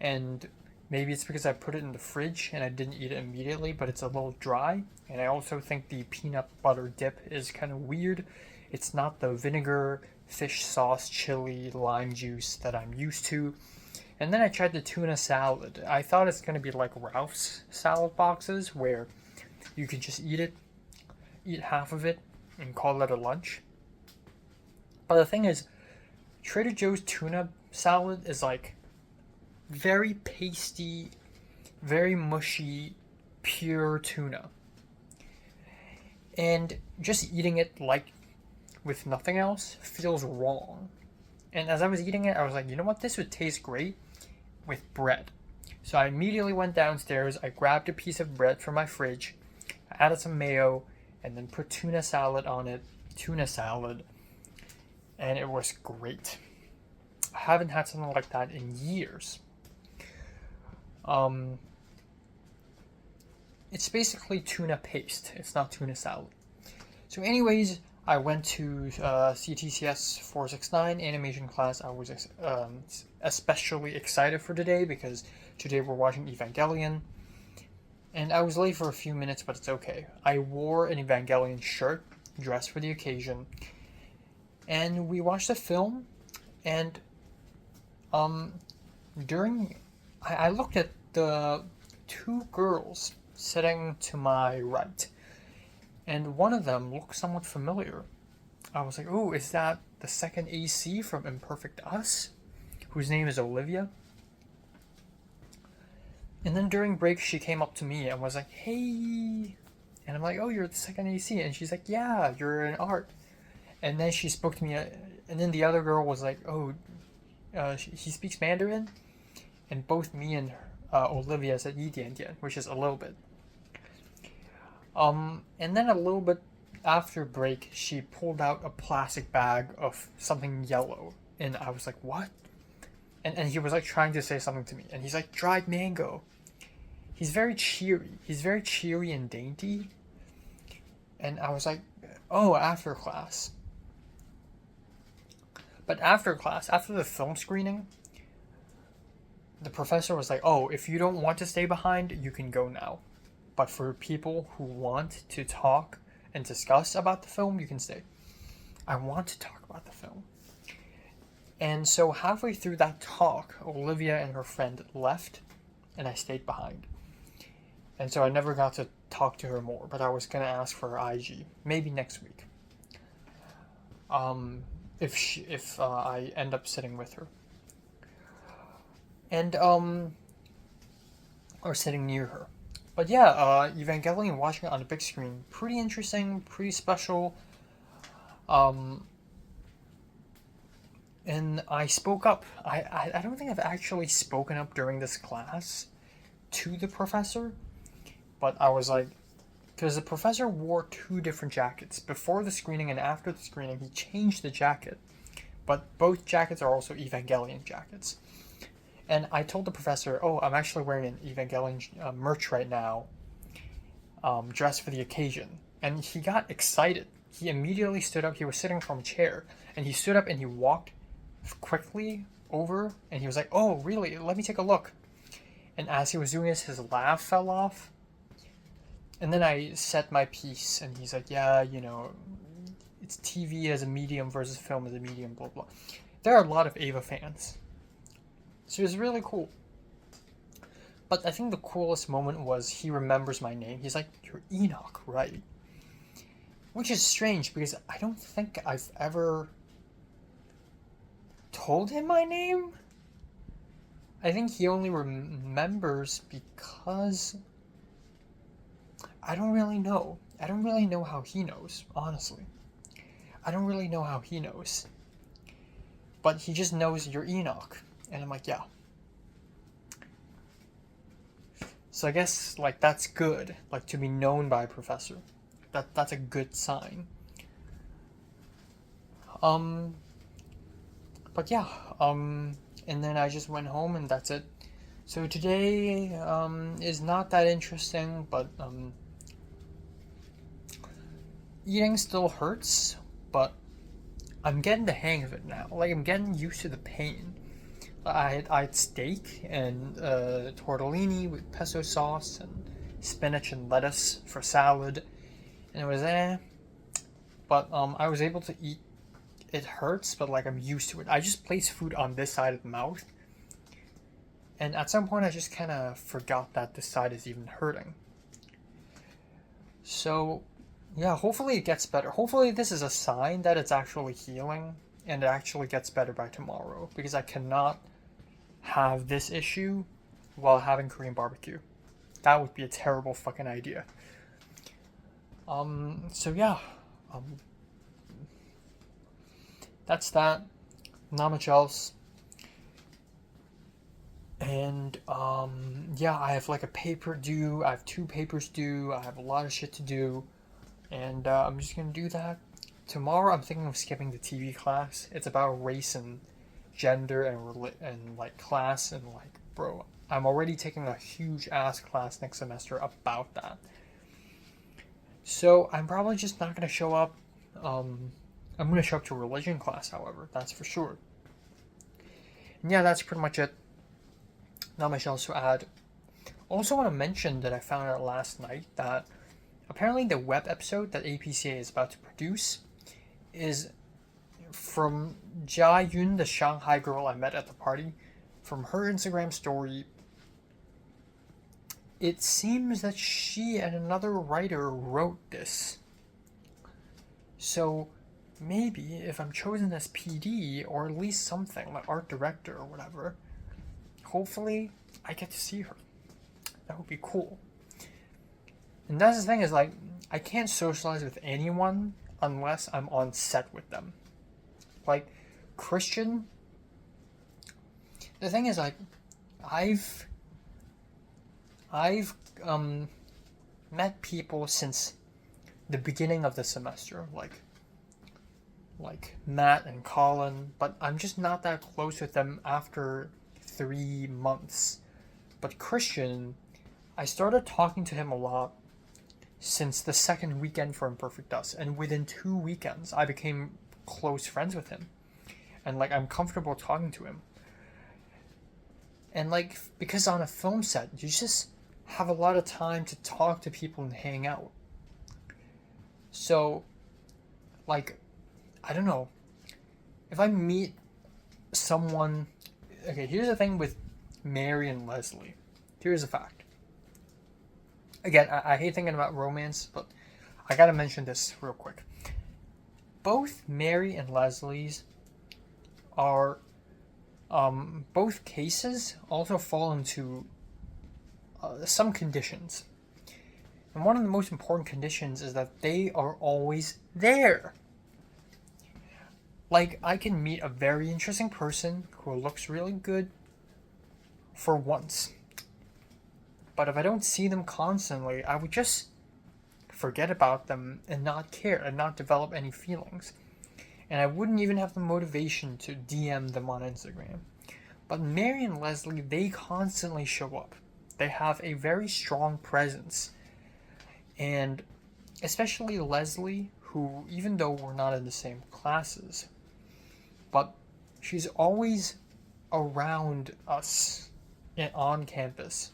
Speaker 1: And maybe it's because I put it in the fridge and I didn't eat it immediately, but it's a little dry. And I also think the peanut butter dip is kind of weird. It's not the vinegar, fish sauce, chili, lime juice that I'm used to. And then I tried the tuna salad. I thought it's going to be like Ralph's salad boxes, where you could just eat half of it, and call it a lunch. But the thing is, Trader Joe's tuna salad is like very pasty, very mushy, pure tuna. And just eating it like with nothing else feels wrong. And as I was eating it, I was like, you know what? This would taste great with bread. So I immediately went downstairs. I grabbed a piece of bread from my fridge. I added some mayo and then put tuna salad on it. Tuna salad. And it was great. I haven't had something like that in years. It's basically tuna paste. It's not tuna salad. So anyways, I went to CTCS 469 animation class. I was especially excited for today because today we're watching Evangelion. And I was late for a few minutes, but it's okay. I wore an Evangelion shirt, dressed for the occasion. And we watched the film, and I looked at the two girls sitting to my right, and one of them looked somewhat familiar. I was like, oh, is that the second AC from Imperfect Us, whose name is Olivia? And then during break, she came up to me and was like, hey, and I'm like, oh, you're the second AC, and she's like, yeah, you're in art. And then she spoke to me, and then the other girl was like, oh, he speaks Mandarin? And both me and Olivia said 一点点, which is a little bit. And then a little bit after break, she pulled out a plastic bag of something yellow. And I was like, what? And he was like trying to say something to me. And he's like, dried mango. He's very cheery. He's very cheery and dainty. And I was like, oh, after class. But after class, after the film screening, the professor was like, oh, if you don't want to stay behind, you can go now. But for people who want to talk and discuss about the film, you can stay. I want to talk about the film. And so halfway through that talk, Olivia and her friend left, and I stayed behind. And so I never got to talk to her more, but I was going to ask for her IG, maybe next week. If I end up sitting with her. And, or sitting near her. But yeah, Evangelion, watching it on the big screen, pretty interesting, pretty special. And I spoke up. I don't think I've actually spoken up during this class to the professor, but I was like, because the professor wore two different jackets. Before the screening and after the screening, he changed the jacket. But both jackets are also Evangelion jackets. And I told the professor, oh, I'm actually wearing an Evangelion merch right now, dressed for the occasion. And he got excited. He immediately stood up. He was sitting from a chair. And he stood up and he walked quickly over. And he was like, oh, really? Let me take a look. And as he was doing this, his laugh fell off. And then I said my piece. And he's like, yeah, you know, it's TV as a medium versus film as a medium, blah, blah. There are a lot of Ava fans. So it was really cool. But I think the coolest moment was he remembers my name. He's like, you're Enoch, right? Which is strange because I don't think I've ever told him my name. I think he only remembers because I don't really know. I don't really know how he knows, honestly. I don't really know how he knows. but he just knows you're Enoch. And I'm like, yeah. So I guess, like, that's good. Like, to be known by a professor. That's a good sign. But yeah, and then I just went home and that's it. So today, is not that interesting, but, eating still hurts, but I'm getting the hang of it now. Like, I'm getting used to the pain. I had steak and tortellini with pesto sauce and spinach and lettuce for salad, and it was but I was able to eat. It hurts, but like I'm used to it. I just place food on this side of the mouth, and at some point I just kind of forgot that this side is even hurting. So yeah, hopefully it gets better. Hopefully this is a sign that it's actually healing and it actually gets better by tomorrow, because I cannot have this issue while having Korean barbecue. That would be a terrible fucking idea. So yeah, that's that. Not much else. And yeah, I have like a paper due. I have 2 papers due. I have a lot of shit to do, and I'm just gonna do that. Tomorrow, I'm thinking of skipping the TV class. It's about race and gender and like class, and like, bro, I'm already taking a huge ass class next semester about that. So I'm probably just not gonna show up. I'm gonna show up to religion class, however, that's for sure. And yeah, that's pretty much it. Not much else to add. Also want to mention that I found out last night that apparently the web episode that APCA is about to produce is from Jia Yun, the Shanghai girl I met at the party. From her Instagram story, it seems that she and another writer wrote this. So maybe if I'm chosen as PD, or at least something like art director or whatever, hopefully I get to see her. That would be cool. And that's the thing, is like, I can't socialize with anyone unless I'm on set with them. Like, Christian, the thing is, like, I've met people since the beginning of the semester, like Matt and Colin, but I'm just not that close with them after 3 months. But Christian, I started talking to him a lot since the second weekend for Imperfect Us, and within 2 weekends I became close friends with him, and like I'm comfortable talking to him. And like, because on a film set you just have a lot of time to talk to people and hang out. So like, I don't know, if I meet someone, okay, here's the thing with Mary and Leslie. Here's a fact. Again, I hate thinking about romance, but I gotta mention this real quick. Both Mary and Leslie's are, both cases also fall into some conditions. And one of the most important conditions is that they are always there. Like, I can meet a very interesting person who looks really good for once. But if I don't see them constantly, I would just forget about them and not care and not develop any feelings. And I wouldn't even have the motivation to DM them on Instagram. But Mary and Leslie, they constantly show up. They have a very strong presence. And especially Leslie, who, even though we're not in the same classes, but she's always around us on campus.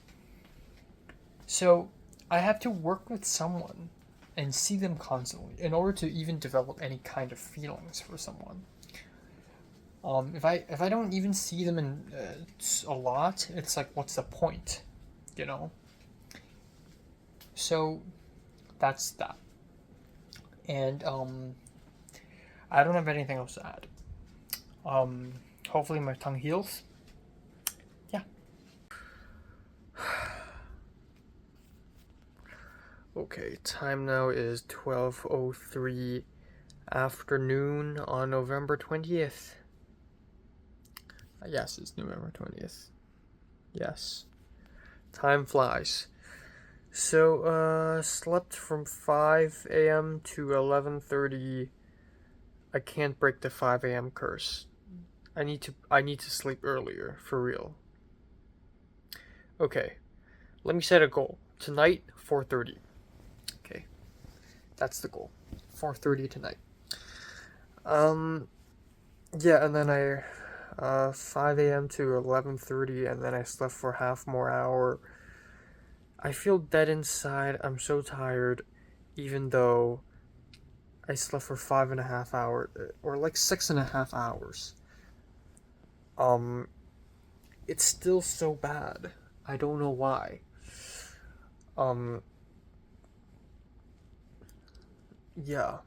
Speaker 1: So I have to work with someone and see them constantly in order to even develop any kind of feelings for someone. If I don't even see them in a lot, it's like, what's the point, you know? So that's that. And I don't have anything else to add. Hopefully my tongue heals. Yeah. Okay, time now is 12:03 afternoon on November 20th. Yes, it's November 20th. Yes. Time flies. So, slept from 5 a.m. to 11:30. I can't break the 5 a.m. curse. I need to sleep earlier, for real. Okay. Let me set a goal. Tonight, 4:30. Okay. That's the goal. 4:30 tonight. Yeah, and then 5 a.m. to 11:30, and then I slept for half more hour. I feel dead inside. I'm so tired, even though I slept for 5.5 hours, or like 6.5 hours. It's still so bad. I don't know why. Yeah.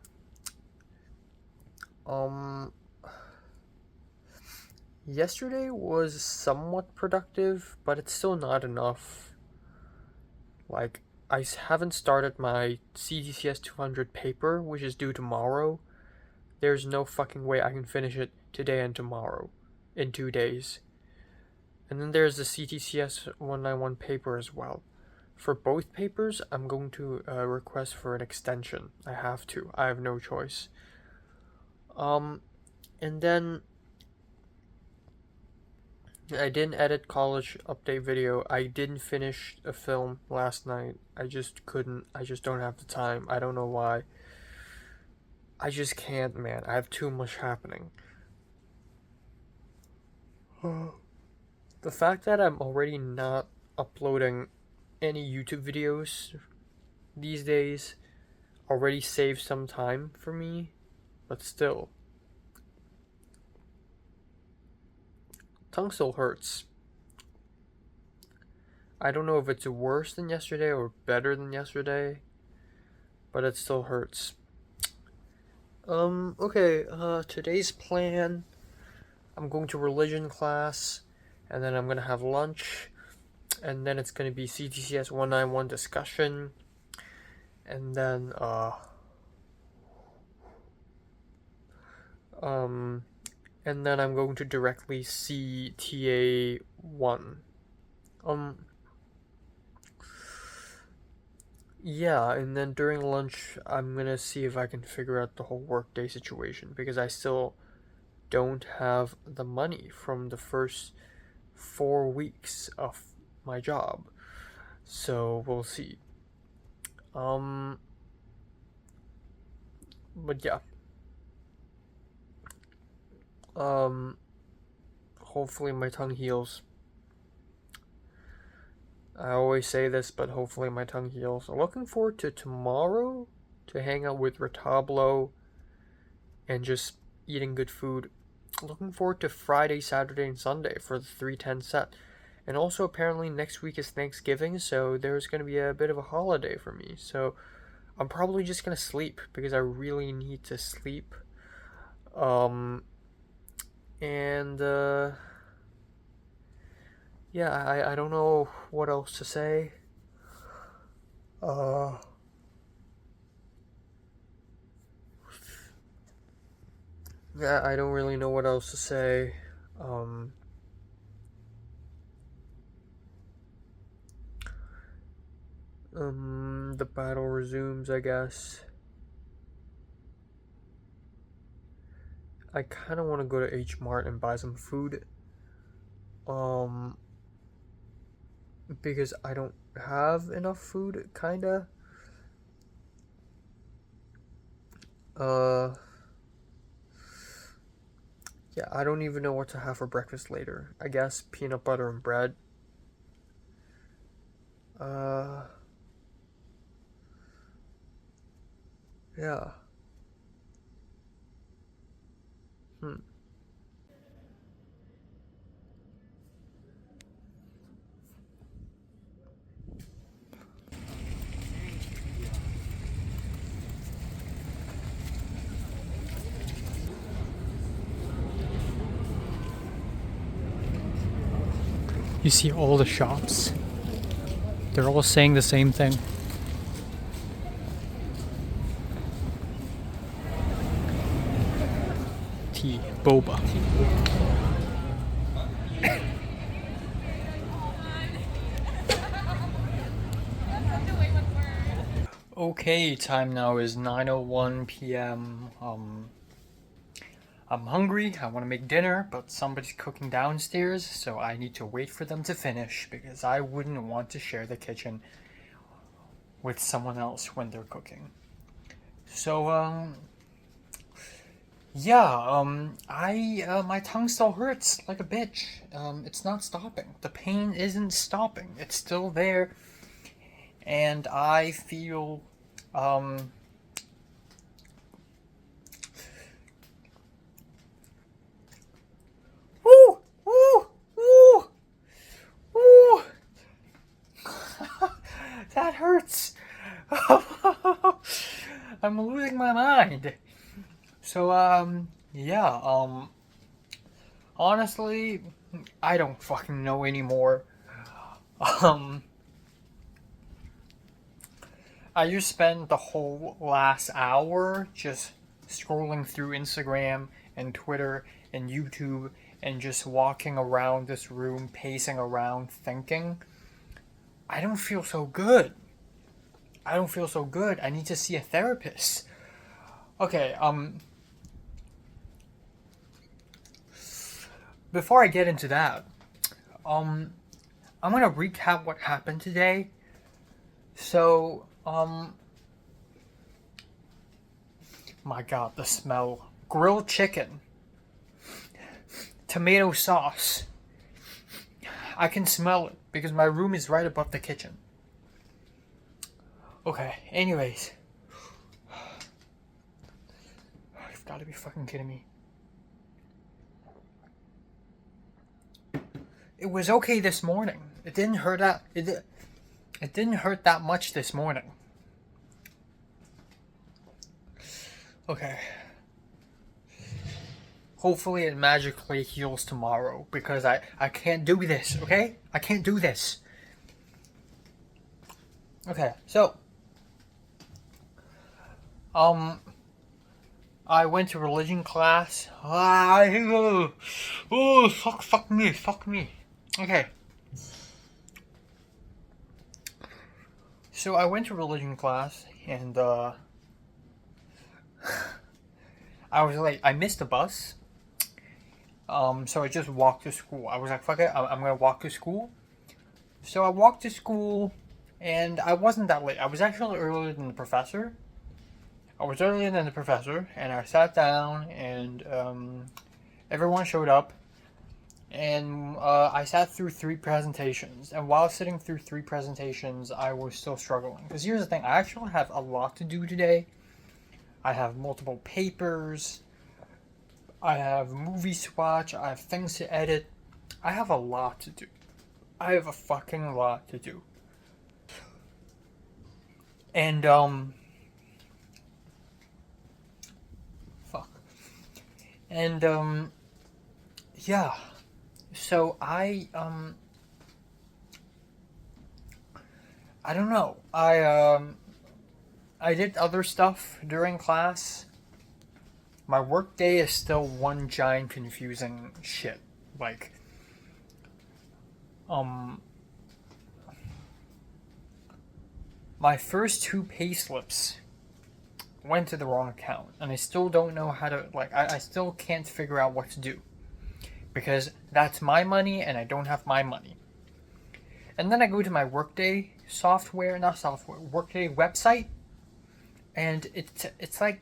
Speaker 1: Yesterday was somewhat productive, but it's still not enough. Like, I haven't started my CTCS 200 paper, which is due tomorrow. There's no fucking way I can finish it today and tomorrow, in 2 days. And then there's the CTCS 191 paper as well. For both papers, I'm going to request for an extension. I have to. I have no choice. And then I didn't edit college update video. I didn't finish a film last night. I just couldn't. I just don't have the time. I don't know why. I just can't, man. I have too much happening. The fact that I'm already not uploading any YouTube videos these days already saves some time for me, but still. Tongue still hurts. I don't know if it's worse than yesterday or better than yesterday, but it still hurts. Okay, today's plan, I'm going to religion class, and then I'm gonna have lunch, and then it's gonna be CTCS 191 discussion, and then, and then I'm going to directly see TA1. Yeah, and then during lunch, I'm gonna see if I can figure out the whole workday situation, because I still don't have the money from the first 4 weeks of my job. So we'll see. But yeah. Hopefully my tongue heals. I always say this, but hopefully my tongue heals. I'm looking forward to tomorrow to hang out with Retablo and just eating good food. Looking forward to Friday, Saturday, and Sunday for the 310 set. And also, apparently, next week is Thanksgiving, so there's going to be a bit of a holiday for me. So I'm probably just going to sleep because I really need to sleep. Yeah, I don't know what else to say. Yeah, I don't really know what else to say. The battle resumes, I guess. I kind of want to go to H Mart and buy some food. Because I don't have enough food, kinda. Yeah, I don't even know what to have for breakfast later. I guess peanut butter and bread. Yeah.
Speaker 5: You see all the shops. They're all saying the same thing. Tea, boba. Okay, time now is 9:01 p.m. I'm hungry. I want to make dinner, but somebody's cooking downstairs, so I need to wait for them to finish because I wouldn't want to share the kitchen with someone else when they're cooking. So, my tongue still hurts like a bitch. It's not stopping. The pain isn't stopping. It's still there, and I feel, woo, woo, woo, woo. That hurts. I'm losing my mind. So, honestly, I don't fucking know anymore. I just spent the whole last hour just scrolling through Instagram and Twitter and YouTube and just walking around this room, pacing around, thinking, I don't feel so good. I don't feel so good. I need to see a therapist. Okay, before I get into that, I'm gonna recap what happened today. So, my god, the smell. Grilled chicken. Tomato sauce. I can smell it because my room is right above the kitchen. Okay, anyways. You've got to be fucking kidding me. It was okay this morning. It didn't hurt that. It didn't hurt that much this morning. Okay. Hopefully it magically heals tomorrow because I can't do this, okay? I can't do this. Okay, so I went to religion class. Fuck me. Okay. So I went to religion class and I was late. I missed the bus. So I just walked to school. I was like, fuck it, I'm gonna walk to school. So I walked to school and I wasn't that late. I was actually earlier than the professor. And I sat down and everyone showed up. And I sat through 3 presentations. And while sitting through 3 presentations, I was still struggling. Because here's the thing, I actually have a lot to do today. I have multiple papers. I have movies to watch. I have things to edit. I have a lot to do. I have a fucking lot to do. And, fuck. And, yeah. So I don't know. I did other stuff during class. My work day is still one giant confusing shit. Like, my first 2 payslips went to the wrong account, and I still don't know how to, like, I still can't figure out what to do. Because that's my money, and I don't have my money. And then I go to my Workday Workday website, and it's like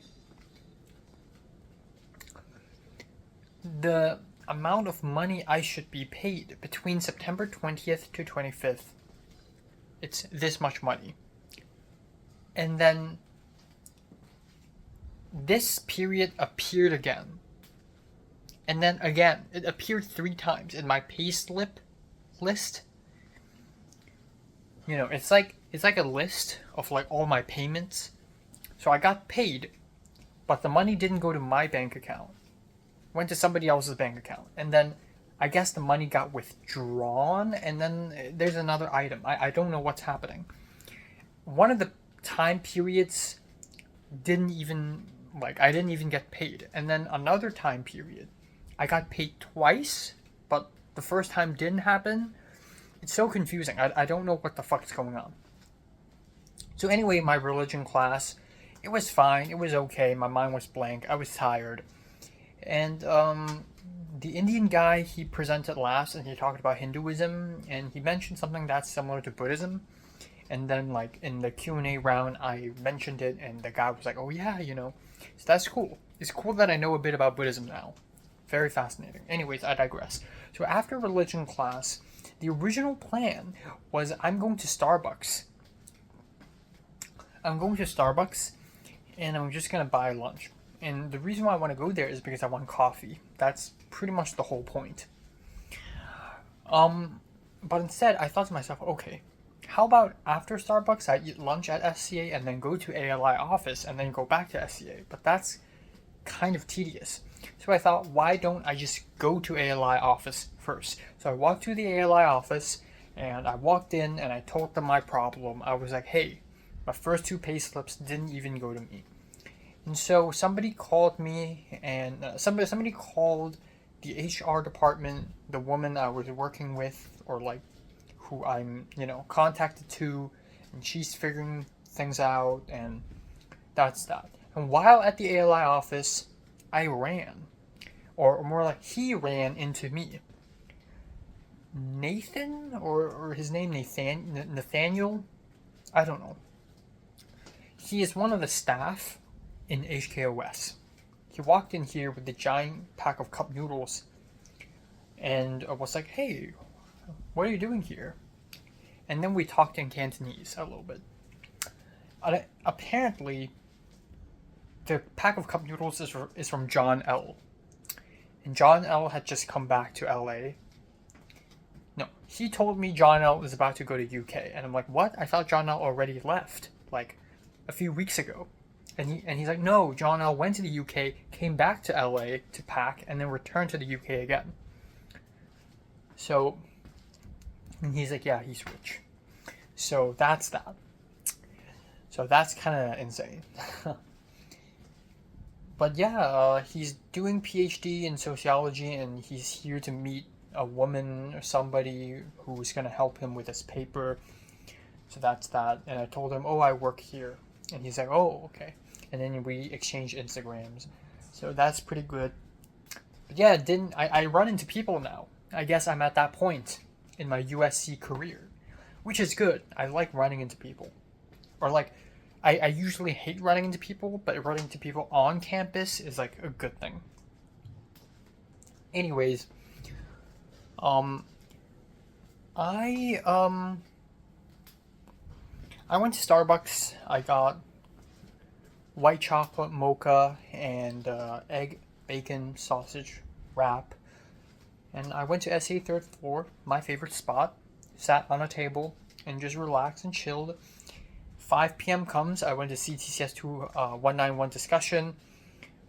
Speaker 5: the amount of money I should be paid between September 20th to 25th. It's this much money. And then this period appeared again. And then again, it appeared 3 times in my payslip list. You know, it's like a list of like all my payments. So I got paid, but the money didn't go to my bank account. It went to somebody else's bank account. And then I guess the money got withdrawn, and then there's another item. I don't know what's happening. One of the time periods didn't even, like, I didn't even get paid. And then another time period, I got paid twice, but the first time didn't happen. It's so confusing. I don't know what the fuck is going on. So anyway, my religion class, it was fine. It was okay. My mind was blank. I was tired. And the Indian guy, he presented last and he talked about Hinduism and he mentioned something that's similar to Buddhism. And then like in the Q&A round, I mentioned it and the guy was like, oh yeah, So that's cool. It's cool that I know a bit about Buddhism now. Very fascinating. Anyways, I digress. So after religion class, the original plan was I'm going to Starbucks. And I'm just gonna buy lunch. And the reason why I want to go there is because I want coffee. That's pretty much the whole point. But instead, I thought to myself, okay, how about after Starbucks, I eat lunch at SCA and then go to ALI office and then go back to SCA? But that's kind of tedious. So I thought, why don't I just go to ALI office first? So I walked to the ALI office and I walked in and I told them my problem. I was like, hey, my first 2 pay slips didn't even go to me. And so somebody called me and somebody called the HR department, the woman I was working with, or like who I'm, contacted to, and she's figuring things out, and that's that. And while at the ALI office, I ran, or more like he ran into me. Nathan, or his name Nathaniel, I don't know. He is one of the staff in HKOS. He walked in here with a giant pack of cup noodles and was like, hey, what are you doing here? And then we talked in Cantonese a little bit. Apparently, the pack of cup noodles is from John L. And John L had just come back to LA. No, he told me John L is about to go to UK. And I'm like, what? I thought John L already left, like, a few weeks ago. And he's like, no, John L went to the UK, came back to LA to pack, and then returned to the UK again. So, and he's like, yeah, he's rich. So that's that. So that's kind of insane. But yeah, he's doing PhD in sociology, and he's here to meet a woman or somebody who's going to help him with his paper. So that's that. And I told him, oh, I work here. And he's like, oh, okay. And then we exchange Instagrams. So that's pretty good. But yeah, I run into people now. I guess I'm at that point in my USC career, which is good. I like running into people. Or like, I usually hate running into people, but running into people on campus is like a good thing. Anyways, I went to Starbucks. I got white chocolate mocha and egg, bacon, sausage wrap. And I went to SA 3rd floor, my favorite spot. Sat on a table and just relaxed and chilled. 5 p.m. comes. I went to CTCS 191 discussion.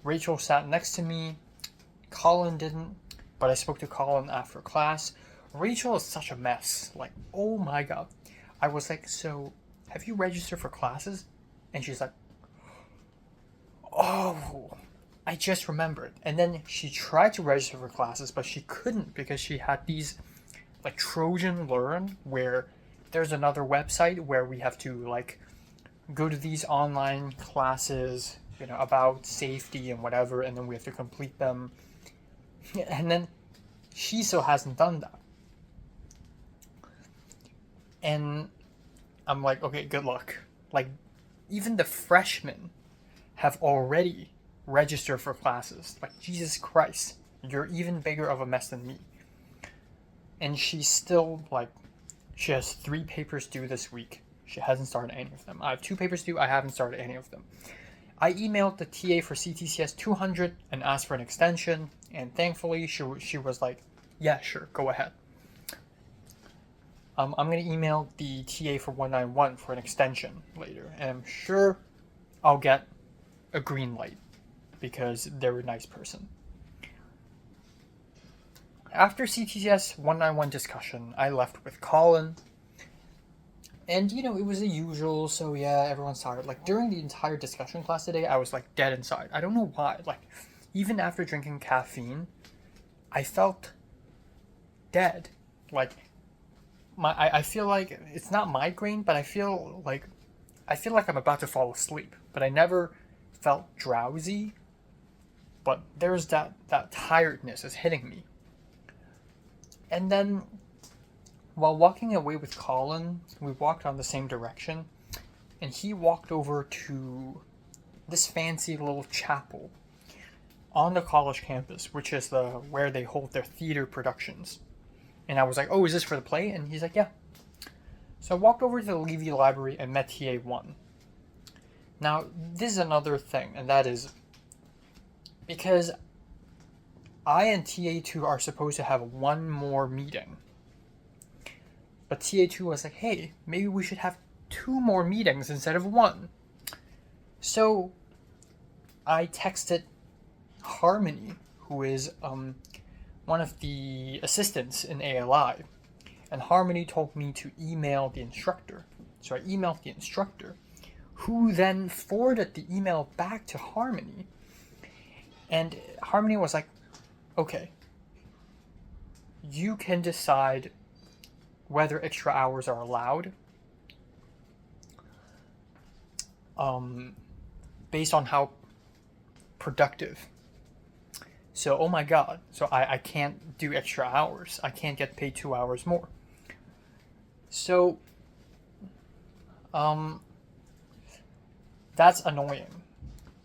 Speaker 5: Rachel sat next to me. Colin didn't, but I spoke to Colin after class. Rachel is such a mess. Like, oh my god. I was like, so, have you registered for classes? And she's like, oh, I just remembered. And then she tried to register for classes, but she couldn't because she had these, like, Trojan Learn, where there's another website where we have to, like, go to these online classes, about safety and whatever, and then we have to complete them. And then she still hasn't done that. And I'm like, okay, good luck. Like, even the freshmen have already registered for classes. Like, Jesus Christ, you're even bigger of a mess than me. And she's still, like, she has 3 papers due this week. She hasn't started any of them. I have 2 papers due. I haven't started any of them. I emailed the TA for CTCS 200 and asked for an extension. And thankfully, she was like, yeah, sure, go ahead. I'm going to email the TA for 191 for an extension later. And I'm sure I'll get a green light because they're a nice person. After CTCS 191 discussion, I left with Colin. And, it was the usual, so yeah, everyone's tired. Like, during the entire discussion class today, I was, like, dead inside. I don't know why. Like, even after drinking caffeine, I felt dead. Like, I feel like, it's not migraine, but I feel like I feel like I'm about to fall asleep, but I never felt drowsy. But there's that tiredness is hitting me. And then, while walking away with Colin, we walked on the same direction, and he walked over to this fancy little chapel on the college campus, which is where they hold their theater productions. And I was like, "Oh, is this for the play?" And he's like, "Yeah." So I walked over to the Levy Library and met TA1. Now, this is another thing, and that is because I and TA2 are supposed to have one more meeting. But TA2 was like, "Hey, maybe we should have 2 more meetings instead of 1. So I texted Harmony, who is one of the assistants in ALI, and Harmony told me to email the instructor. So I emailed the instructor, who then forwarded the email back to Harmony. And Harmony was like, "Okay, you can decide whether extra hours are allowed based on how productive." So, oh my god, so I can't do extra hours. I can't get paid 2 hours more. So, that's annoying.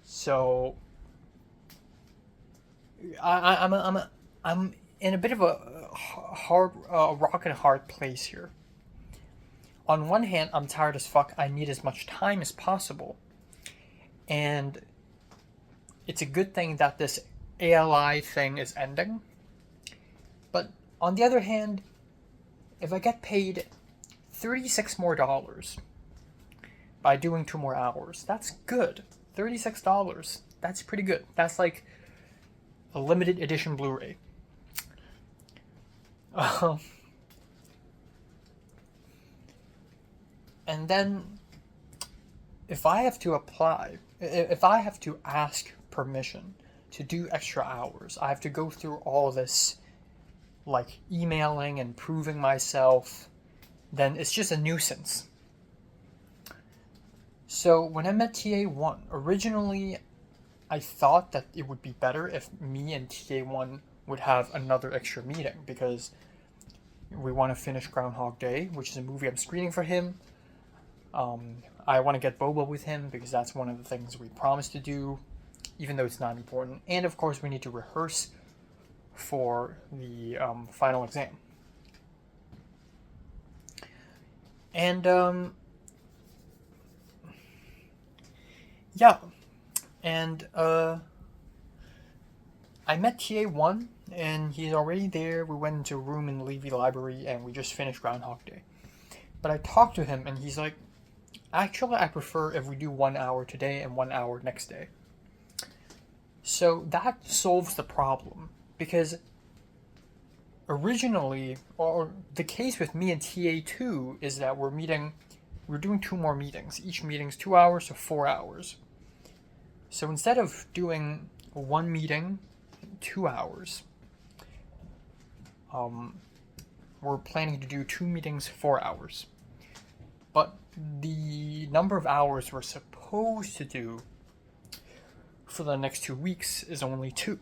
Speaker 5: So, I'm in a bit of a rock and hard place here. On one hand, I'm tired as fuck. I need as much time as possible, and it's a good thing that this ALI thing is ending. But on the other hand, if I get paid $36 more by doing 2 more hours, that's good. $36. That's pretty good. That's like a limited edition Blu-ray. And then, if I have to ask permission to do extra hours, I have to go through all this, like, emailing and proving myself, then it's just a nuisance. So, when I met TA1, originally, I thought that it would be better if me and TA1 would have another extra meeting, because we want to finish Groundhog Day, which is a movie I'm screening for him. I want to get Boba with him, because that's one of the things we promised to do, even though it's not important. And of course, we need to rehearse for the final exam. And, yeah. And, I met TA1, and he's already there. We went into a room in the Levy Library, and we just finished Groundhog Day. But I talked to him, and he's like, "Actually, I prefer if we do 1 hour today and 1 hour next day." So that solves the problem, because originally, or the case with me and TA2 is that we're doing 2 more meetings. Each meeting's 2 hours to 4 hours. So instead of doing 1 meeting, 2 hours, we're planning to do 2 meetings, 4 hours. But the number of hours we're supposed to do for the next 2 weeks is only 2.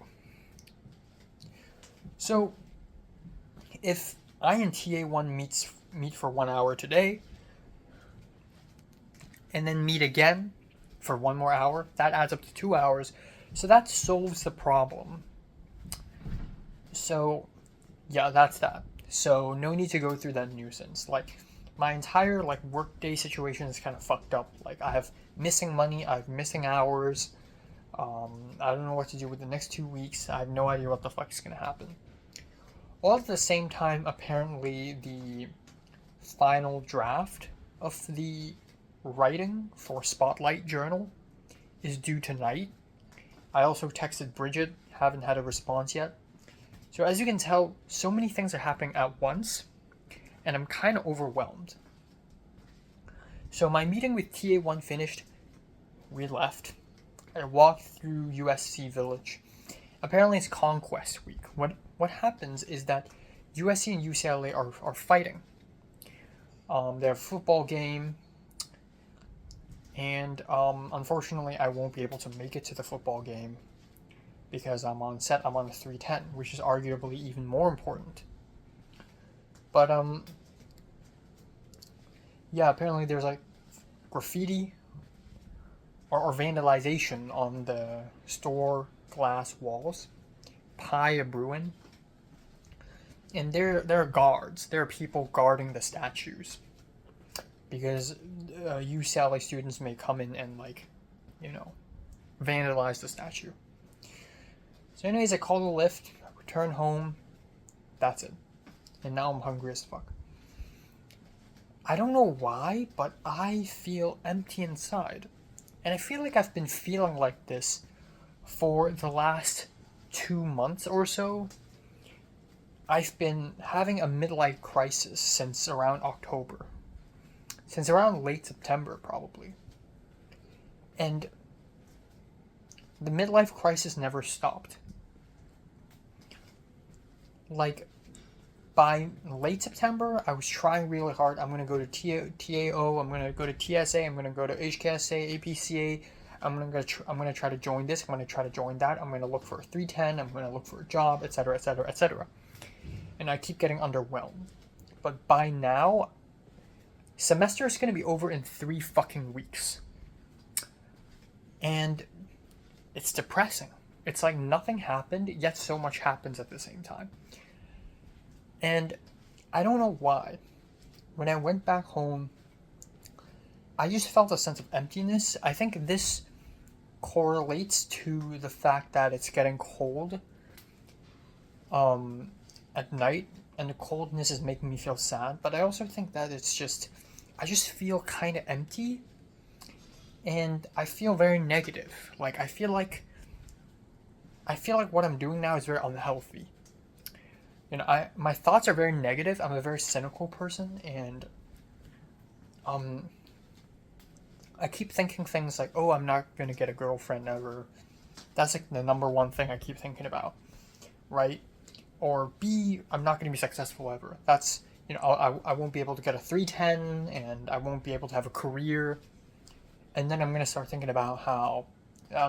Speaker 5: So, if I and TA1 meet for 1 hour today, and then meet again for 1 more hour, that adds up to 2 hours. So that solves the problem. So, yeah, that's that. So, no need to go through that nuisance. Like, my entire, like, workday situation is kind of fucked up. Like, I have missing money, I have missing hours. I don't know what to do with the next 2 weeks. I have no idea what the fuck is going to happen. All at the same time, apparently, the final draft of the writing for Spotlight Journal is due tonight. I also texted Bridget, haven't had a response yet. So as you can tell, so many things are happening at once, and I'm kind of overwhelmed. So my meeting with TA1 finished, we left. I walked through USC Village. Apparently it's Conquest Week. What happens is that USC and UCLA are fighting. They have a football game, And unfortunately, I won't be able to make it to the football game because I'm on set. I'm on the 310, which is arguably even more important. But yeah, apparently there's like graffiti or vandalization on the store glass walls. Pie Bruin. And there are guards. There are people guarding the statues. Because UCLA students may come in and, like, you know, vandalize the statue. So anyways, I call the Lyft, return home, that's it. And now I'm hungry as fuck. I don't know why, but I feel empty inside. And I feel like I've been feeling like this for the last 2 months or so. I've been having a midlife crisis since around October. Since around late September, probably. And the midlife crisis never stopped. Like, by late September, I was trying really hard. I'm going to go to TAO, I'm going to go to TSA, I'm going to go to HKSA, APCA. I'm going to try to join this, I'm going to try to join that. I'm going to look for a 310, I'm going to look for a job, etc., etc., etc. And I keep getting underwhelmed. But by now, semester is going to be over in 3 fucking weeks. And it's depressing. It's like nothing happened, yet so much happens at the same time. And I don't know why. When I went back home, I just felt a sense of emptiness. I think this correlates to the fact that it's getting cold at night, and the coldness is making me feel sad. But I also think that it's just, I just feel kind of empty, and I feel very negative. Like I feel like what I'm doing now is very unhealthy. You know, my thoughts are very negative. I'm a very cynical person, and I keep thinking things like, oh, I'm not gonna get a girlfriend ever. That's like the number one thing I keep thinking about, right? Or B, I'm not gonna be successful ever. That's, you know, I won't be able to get a 310, and I won't be able to have a career. And then I'm gonna start thinking about how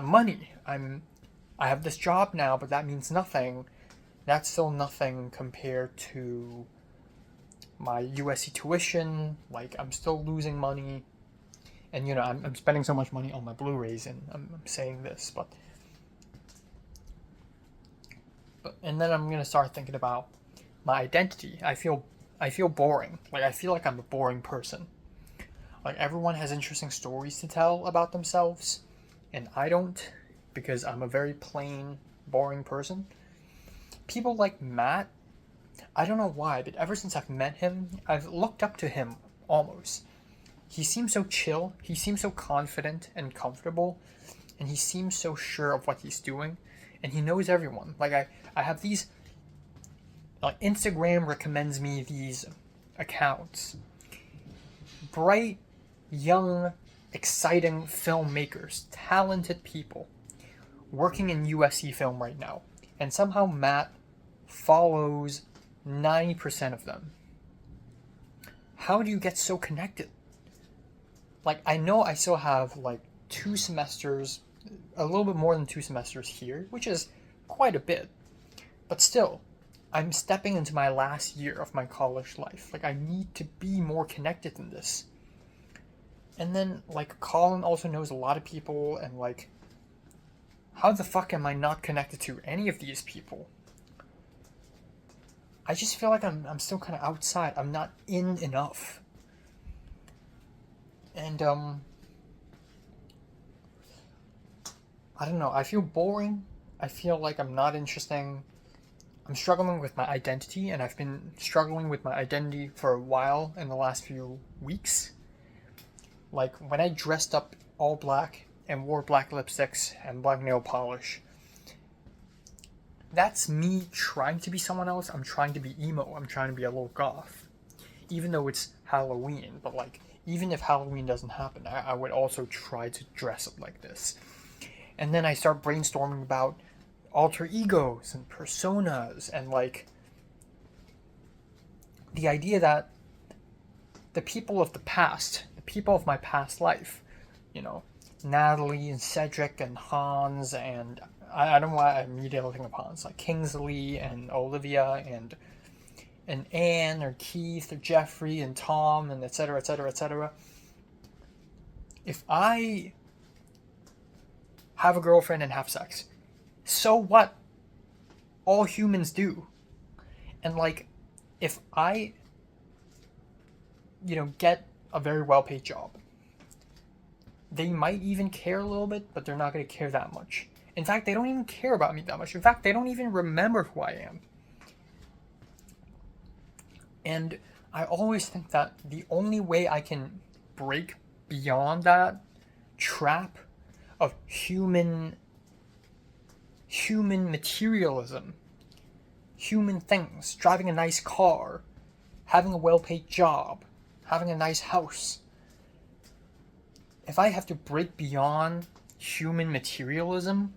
Speaker 5: money. I have this job now, but that means nothing. That's still nothing compared to my USC tuition. Like, I'm still losing money. And, you know, I'm spending so much money on my Blu-rays, and I'm saying this, but and then I'm gonna start thinking about my identity. I feel boring. Like, I feel like I'm a boring person. Like, everyone has interesting stories to tell about themselves, and I don't, because I'm a very plain, boring person. People like Matt, I don't know why, but ever since I've met him, I've looked up to him almost. He seems so chill, he seems so confident and comfortable, and he seems so sure of what he's doing, and he knows everyone. Like, I have these, like, Instagram recommends me these accounts. Bright, young, exciting filmmakers, talented people working in USC film right now. And somehow Matt follows 90% of them. How do you get so connected? Like, I know I still have like 2 semesters, a little bit more than 2 semesters here, which is quite a bit. But still, I'm stepping into my last year of my college life. Like, I need to be more connected than this. And then, like, Colin also knows a lot of people, and like, how the fuck am I not connected to any of these people? I just feel like I'm still kind of outside. I'm not in enough. And, I don't know. I feel boring. I feel like I'm not interesting. I'm struggling with my identity, and I've been struggling with my identity for a while in the last few weeks. Like, when I dressed up all black and wore black lipsticks and black nail polish, that's me trying to be someone else. I'm trying to be emo. I'm trying to be a little goth. Even though it's Halloween. But, like, even if Halloween doesn't happen, I would also try to dress up like this. And then I start brainstorming about alter egos and personas, and, like, the idea that the people of the past, the people of my past life, Natalie and Cedric and Hans, and I don't know why I immediately think of Hans, like Kingsley and Olivia and Anne or Keith or Jeffrey and Tom and etc. etc. etc. If I have a girlfriend and have sex, so what? All humans do. And like, if I, get a very well paid job, they might even care a little bit, but they're not going to care that much. In fact, they don't even care about me that much. In fact, they don't even remember who I am. And I always think that the only way I can break beyond that trap of human materialism, human things, driving a nice car, having a well-paid job, having a nice house. If I have to break beyond human materialism,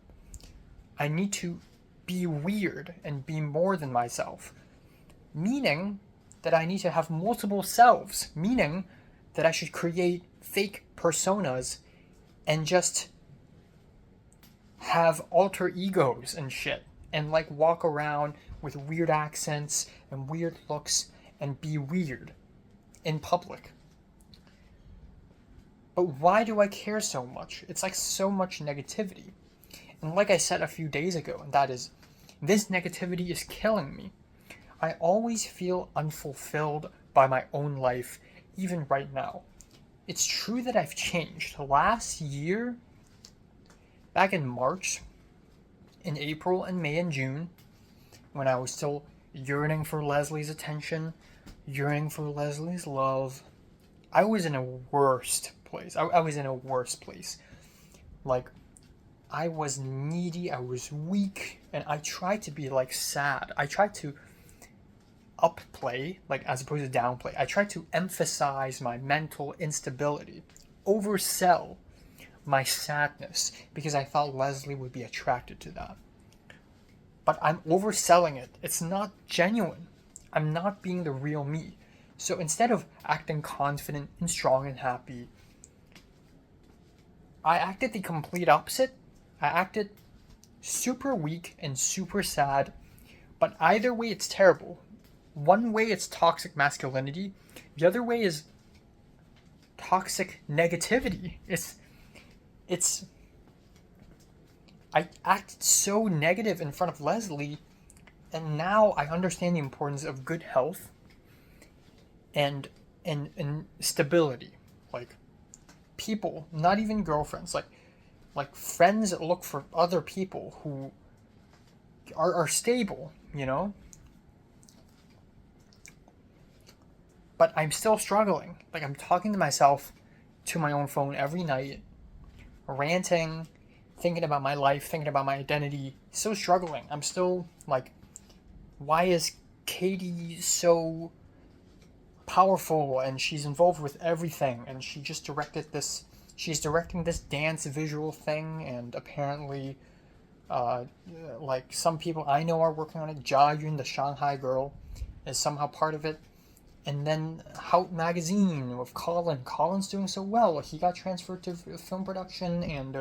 Speaker 5: I need to be weird and be more than myself. Meaning that I need to have multiple selves. Meaning that I should create fake personas and just have alter egos and shit. And like walk around with weird accents and weird looks and be weird in public. But why do I care so much? It's like so much negativity. And like I said a few days ago, and that is, this negativity is killing me. I always feel unfulfilled by my own life, even right now. It's true that I've changed. Last year, back in March, in April and May and June, when I was still yearning for Leslie's attention, yearning for Leslie's love, I was in a worst place. I was in a worse place. Like, I was needy, I was weak, and I tried to be like sad. I tried to upplay, like as opposed to downplay. I tried to emphasize my mental instability, oversell my sadness, because I thought Leslie would be attracted to that. But I'm overselling it. It's not genuine. I'm not being the real me. So instead of acting confident and strong and happy, I acted the complete opposite. I acted super weak and super sad. But either way, it's terrible. One way, it's toxic masculinity. The other way is toxic negativity. It's I acted so negative in front of Leslie, and now I understand the importance of good health and stability. Like, people, not even girlfriends, like friends that look for other people who are stable, But I'm still struggling. Like, I'm talking to myself to my own phone every night, ranting, thinking about my life, thinking about my identity, still struggling. I'm still like, why is Katie so powerful and she's involved with everything, and she's directing this dance visual thing, and apparently like some people I know are working on it. Jia Yun, the Shanghai girl, is somehow part of it. And then Hout Magazine with Colin. Colin's doing so well. He got transferred to film production, and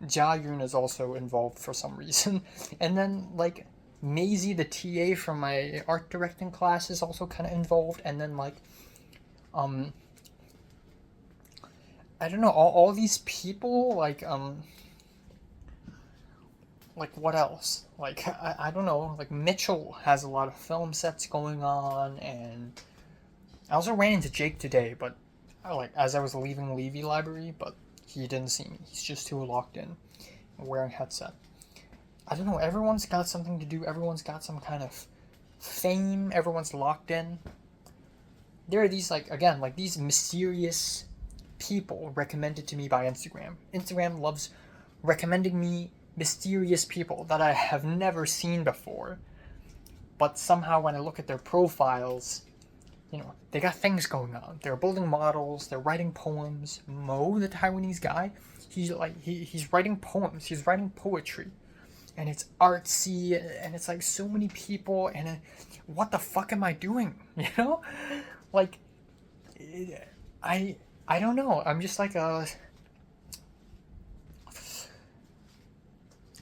Speaker 5: Jia Yun is also involved for some reason. And then, like, Maisie, the TA from my art directing class, is also kind of involved. And then, like, I don't know, all these people, like what else? Like, I don't know, like, Mitchell has a lot of film sets going on, and I also ran into Jake today, but as I was leaving Levy Library, but he didn't see me. He's just too locked in, wearing a headset. I don't know, everyone's got something to do, everyone's got some kind of fame, everyone's locked in. There are these, these mysterious people recommended to me by Instagram. Instagram loves recommending me mysterious people that I have never seen before. But somehow when I look at their profiles, they got things going on. They're building models, they're writing poems. Mo, the Taiwanese guy, he's writing poems, he's writing poetry. And it's artsy, and it's like so many people, and what the fuck am I doing? Like, I don't know. I'm just like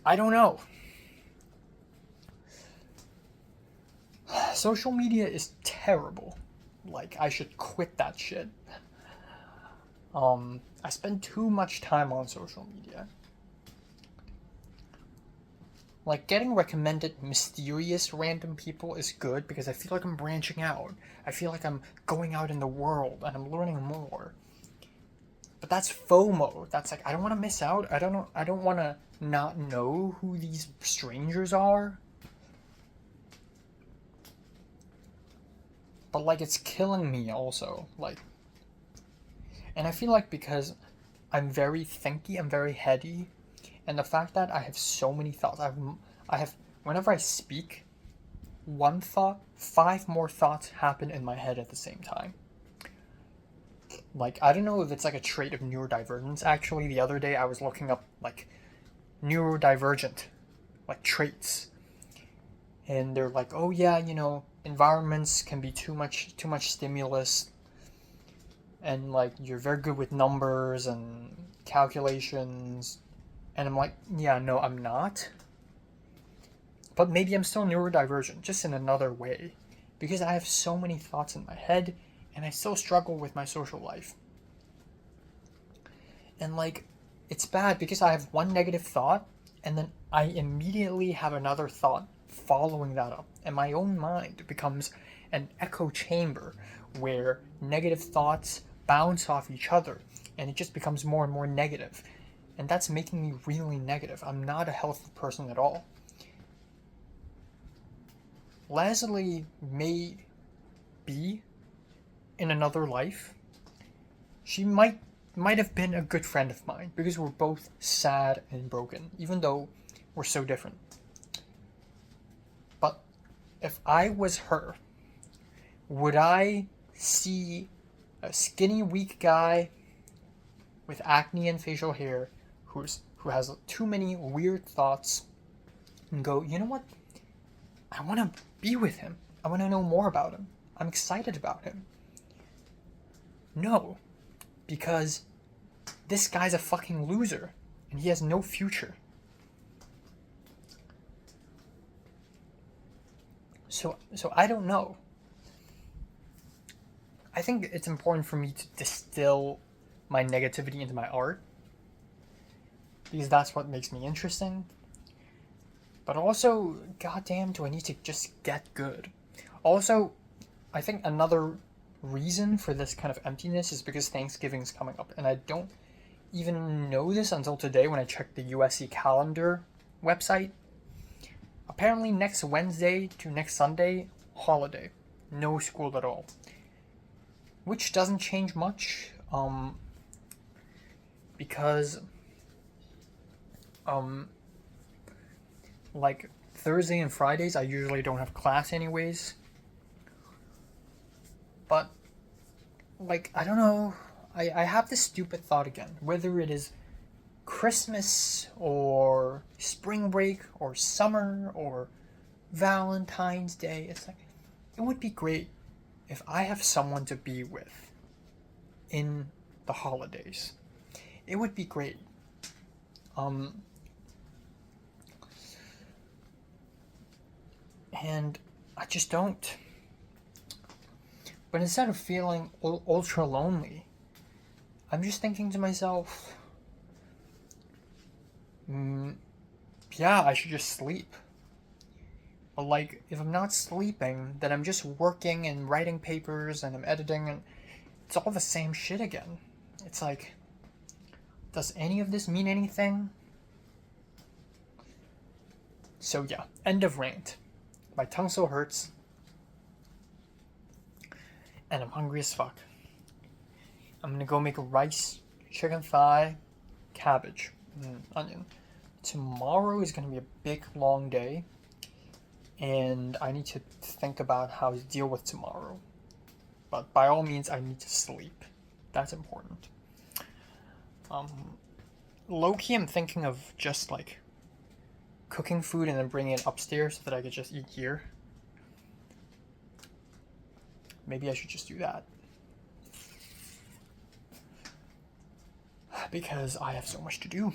Speaker 5: I don't know. Social media is terrible. Like, I should quit that shit. I spend too much time on social media. Like, getting recommended mysterious random people is good because I feel like I'm branching out. I feel like I'm going out in the world and I'm learning more. But that's FOMO. That's like, I don't want to miss out. I don't want to not know who these strangers are. But like, it's killing me also. Like, and I feel like because I'm very thinky, I'm very heady, and the fact that I have so many thoughts, I have, whenever I speak, one thought, 5 more thoughts happen in my head at the same time. Like, I don't know if it's like a trait of neurodivergence. Actually, the other day I was looking up like neurodivergent, like traits, and they're like, oh yeah, you know, environments can be too much stimulus, and like you're very good with numbers and calculations, and I'm like, yeah, no, I'm not. But maybe I'm still neurodivergent, just in another way, because I have so many thoughts in my head, and I still struggle with my social life. And like, it's bad because I have one negative thought, and then I immediately have another thought following that up, and my own mind becomes an echo chamber where negative thoughts bounce off each other, and it just becomes more and more negative. And that's making me really negative. I'm not a healthy person at all. Leslie may be in another life. She might have been a good friend of mine because we're both sad and broken, even though we're so different. But if I was her, would I see a skinny, weak guy with acne and facial hair who has too many weird thoughts and go, you know what? I want to be with him. I want to know more about him. I'm excited about him. No, because this guy's a fucking loser and he has no future. So I don't know. I think it's important for me to distill my negativity into my art, because that's what makes me interesting. But also, goddamn, do I need to just get good? Also, I think another reason for this kind of emptiness is because Thanksgiving's coming up, and I don't even know this until today when I checked the USC calendar website. Apparently next Wednesday to next Sunday, holiday. No school at all. Which doesn't change much, because like Thursday and Fridays I usually don't have class anyways. But like, I don't know, I have this stupid thought again, whether it is Christmas or spring break or summer or Valentine's Day, it's like, it would be great if I have someone to be with in the holidays. It would be great. And I just don't. But instead of feeling ultra lonely, I'm just thinking to myself, yeah, I should just sleep. But like, if I'm not sleeping, then I'm just working and writing papers and I'm editing, and it's all the same shit again. It's like, does any of this mean anything? So yeah, end of rant. My tongue still hurts. And I'm hungry as fuck. I'm gonna go make a rice, chicken thigh, cabbage, and onion. Tomorrow is gonna be a big, long day. And I need to think about how to deal with tomorrow. But by all means, I need to sleep. That's important. Low-key, I'm thinking of just like cooking food and then bringing it upstairs so that I could just eat here. Maybe I should just do that. Because I have so much to do.